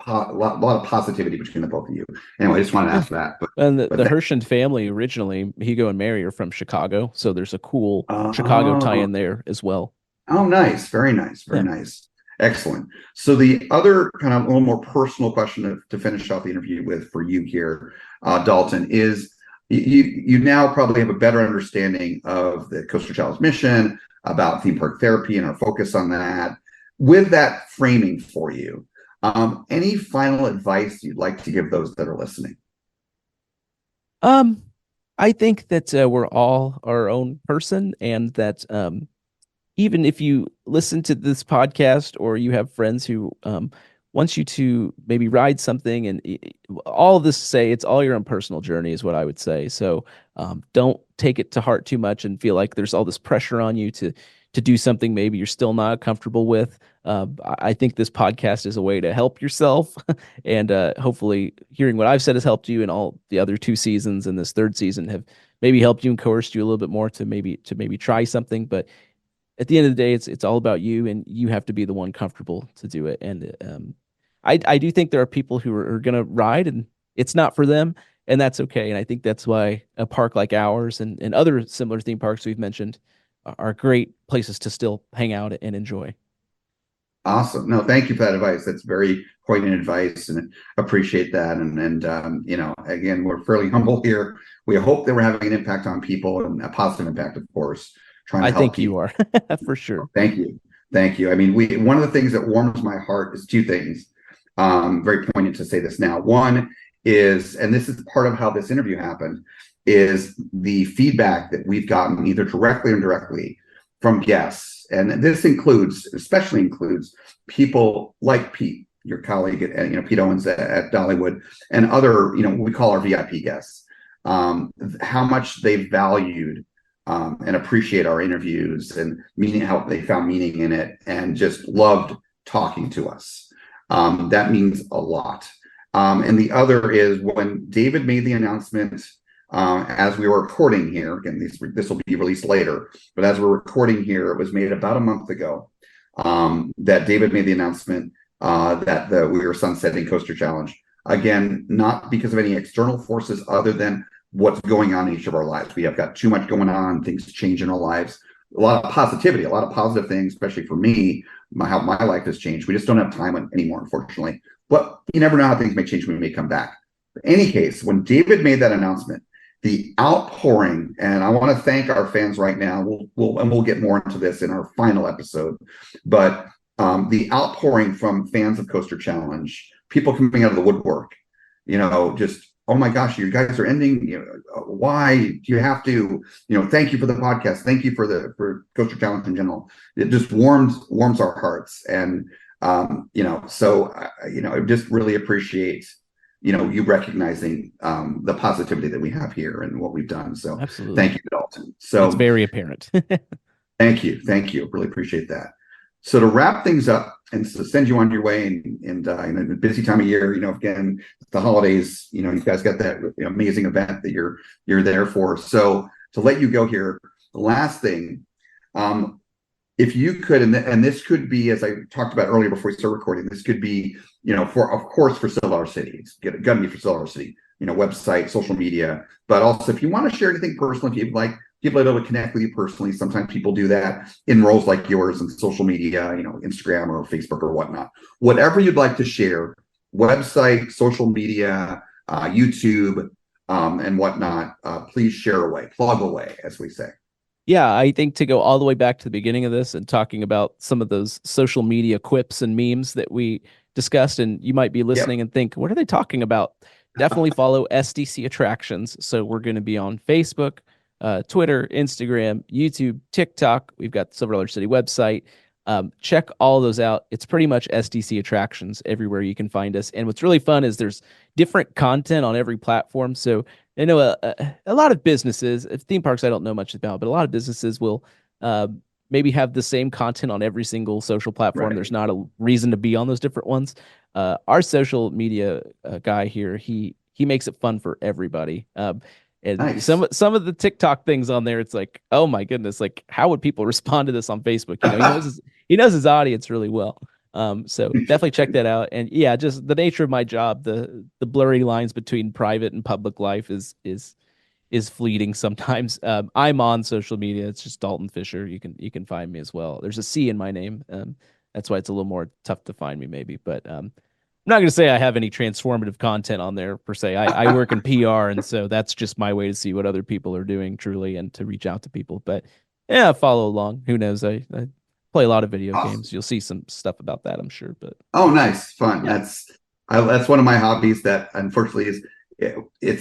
a lot of positivity between the both of you. Anyway, I just wanted to ask that. And the Hershend family originally, Higo and Mary, are from Chicago, so there's a cool Chicago tie-in there as well. Oh, nice, very nice, very nice. Excellent. So the other kind of a little more personal question to finish off the interview with for you here, Dalton, is you now probably have a better understanding of the Coaster Challenge mission, about theme park therapy and our focus on that. With that framing for you, any final advice you'd like to give those that are listening? I think that we're all our own person, and that even if you listen to this podcast or you have friends who wants you to maybe ride something, and all of this to say it's all your own personal journey is what I would say. So don't take it to heart too much and feel like there's all this pressure on you to do something maybe you're still not comfortable with. I think this podcast is a way to help yourself, and hopefully hearing what I've said has helped you, and all the other 2 seasons and this 3rd season have maybe helped you and coerced you a little bit more to maybe try something. But at the end of the day, it's all about you, and you have to be the one comfortable to do it. And I do think there are people who are going to ride and it's not for them, and that's okay. And I think that's why a park like ours and other similar theme parks we've mentioned are great places to still hang out and enjoy. Awesome. No, thank you for that advice. That's very poignant advice, and appreciate that. And again, we're fairly humble here. We hope that we're having an impact on people, and a positive impact, of course. Trying to help think people. You are for sure. Thank you. Thank you. I mean, one of the things that warms my heart is 2 things. Very poignant to say this now. One is, and this is part of how this interview happened, is the feedback that we've gotten either directly or indirectly from guests. And this especially includes people like Pete, your colleague at, Pete Owens at Dollywood, and other, we call our VIP guests, how much they valued and appreciate our interviews, and how they found meaning in it, and just loved talking to us. That means a lot. And the other is when David made the announcement, as we were recording here, again, this will be released later, but as we're recording here, it was made about a month ago, that David made the announcement that we were sunsetting Coaster Challenge. Again, not because of any external forces other than what's going on in each of our lives. We have got too much going on, things change in our lives, a lot of positivity, a lot of positive things, especially for me, how my life has changed. We just don't have time anymore, unfortunately. But you never know how things may change when we may come back. In any case, when David made that announcement, the outpouring, and I want to thank our fans right now, we'll get more into this in our final episode, but the outpouring from fans of Coaster Challenge, people coming out of the woodwork, just, oh my gosh, you guys are ending, why do you have to, thank you for the podcast, thank you for Coaster Challenge in general. It just warms our hearts. And so I just really appreciate you recognizing the positivity that we have here and what we've done. So absolutely, thank you, Dalton. So it's very apparent. Thank you. Really appreciate that. So to wrap things up and to send you on your way, and in a busy time of year, again, the holidays, you guys got that amazing event that you're there for. So to let you go here, the last thing, if you could, and this could be, as I talked about earlier before we start recording, this could be, for Silver City. It's gonna be for Silver City, website, social media, but also if you want to share anything personal, if you'd like people to be able to connect with you personally, sometimes people do that in roles like yours in social media, Instagram or Facebook or whatnot. Whatever you'd like to share, website, social media, YouTube, and whatnot, please share away, plug away, as we say. Yeah, I think to go all the way back to the beginning of this and talking about some of those social media quips and memes that we discussed, and you might be listening and think, what are they talking about? Definitely follow SDC Attractions. So we're going to be on Facebook, Twitter, Instagram, YouTube, TikTok. We've got the Silver Dollar City website. Check all those out. It's pretty much SDC Attractions everywhere you can find us. And what's really fun is there's different content on every platform. So I know a lot of businesses, theme parks I don't know much about, but a lot of businesses will maybe have the same content on every single social platform. Right. There's not a reason to be on those different ones. Our social media guy here, he makes it fun for everybody. And nice. Some of the TikTok things on there, it's like, oh my goodness, like how would people respond to this on Facebook? He knows his audience really well. So definitely check that out. And yeah, just the nature of my job, the blurry lines between private and public life is fleeting sometimes. I'm on social media. It's just Dalton Fischer. You can find me as well. There's a C in my name. That's why it's a little more tough to find me, maybe. But I'm not going to say I have any transformative content on there per se. I work in PR, and so that's just my way to see what other people are doing, truly, and to reach out to people. But yeah, follow along. Who knows? I play a lot of video games. You'll see some stuff about that, I'm sure. But nice, fun. Yeah. That's one of my hobbies that unfortunately is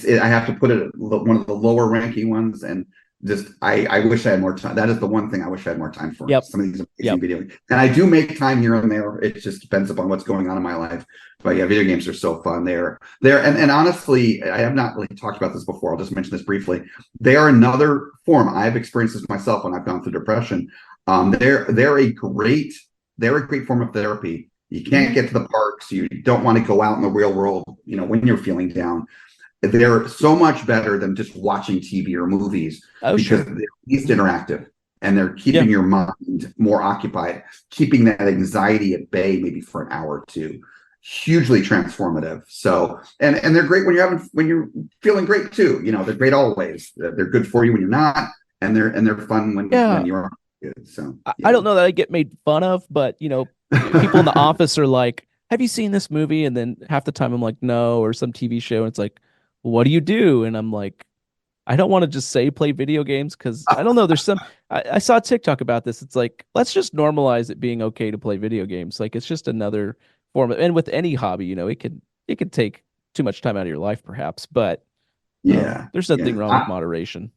I have to put it one of the lower ranking ones, and just I wish I had more time. That is the one thing I wish I had more time for. Some of these amazing video games. And I do make time here and there. It just depends upon what's going on in my life. But yeah, video games are so fun. And honestly, I have not really talked about this before. I'll just mention this briefly. They are another form. I've experienced this myself when I've gone through depression. They're a great form of therapy. You can't get to the parks. You don't want to go out in the real world, when you're feeling down. They're so much better than just watching TV or movies because they're at least interactive, and they're keeping your mind more occupied, keeping that anxiety at bay maybe for an hour or two. Hugely transformative. So, and they're great when you're feeling great too. They're great always. They're good for you when you're not, and they're fun when you're good. So I don't know that I get made fun of, but people in the office are like, "Have you seen this movie?" And then half the time I'm like, "No," or some TV show, and it's like, "What do you do?" And I'm like, I don't want to just say play video games because I don't know. There's some I saw TikTok about this. It's like, let's just normalize it being okay to play video games. Like it's just another form of, and with any hobby, it could take too much time out of your life, perhaps. But there's nothing wrong with moderation.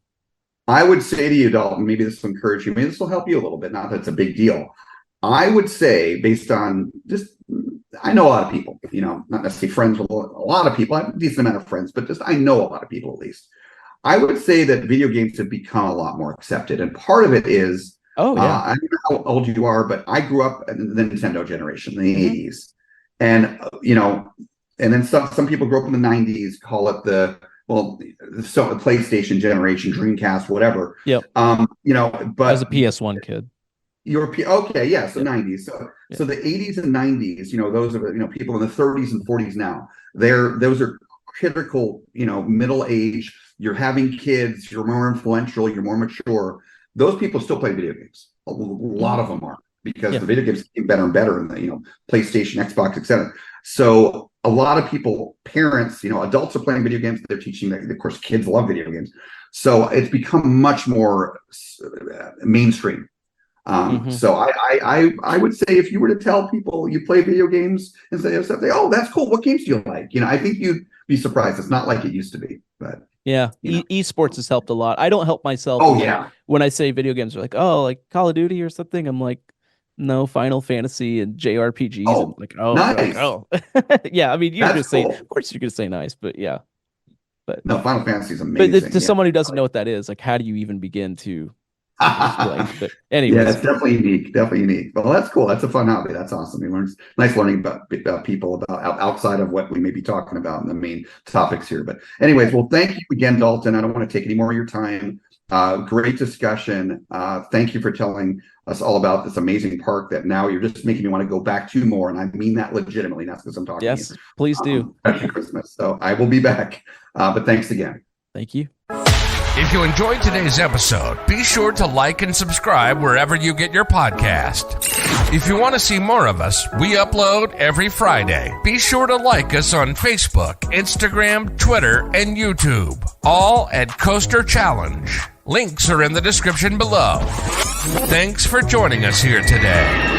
I would say to you, Dalton, maybe this will encourage you. Maybe this will help you a little bit. Not that it's a big deal. I would say, based on I know a lot of people, not necessarily friends with a lot of people. I have a decent amount of friends, but I know a lot of people at least. I would say that video games have become a lot more accepted. And part of it is, I don't know how old you are, but I grew up in the Nintendo generation in the 80s. And, and then some people grew up in the 90s, call it the PlayStation generation, Dreamcast, whatever. Yep. But I was a PS1 kid. So 90s. So the 80s and 90s, those are people in the 30s and 40s now. Those are critical, middle age. You're having kids. You're more influential. You're more mature. Those people still play video games. A lot of them are because the video games get better and better, and PlayStation, Xbox, etc. So a lot of people, parents, adults are playing video games. They're teaching that, of course, kids love video games. So it's become much more mainstream. So I would say, if you were to tell people you play video games and say, "Oh, that's cool. What games do you like?" I think you'd be surprised. It's not like it used to be, but esports has helped a lot. I don't help myself. When I say video games are like, like Call of Duty or something, I'm like, no, Final Fantasy and JRPGs. I'm like, nice. Yeah. I mean, you're just saying, of course you're going to say nice, but but no, Final Fantasy is amazing. But to someone who doesn't know what that is, like, how do you even begin to? But anyway, it's definitely unique. Well, that's cool. That's a fun hobby. That's awesome. Nice learning about people about outside of what we may be talking about in the main topics here. But anyways, well, thank you again, Dalton. I don't want to take any more of your time. Great discussion. Thank you for telling us all about this amazing park that now you're just making me want to go back to more. And I mean that legitimately, not because I'm talking. Yes, please do. After Christmas. So I will be back. But thanks again. Thank you. If you enjoyed today's episode, be sure to like and subscribe wherever you get your podcast. If you want to see more of us, we upload every Friday. Be sure to like us on Facebook, Instagram, Twitter, and YouTube. All at Coaster Challenge. Links are in the description below. Thanks for joining us here today.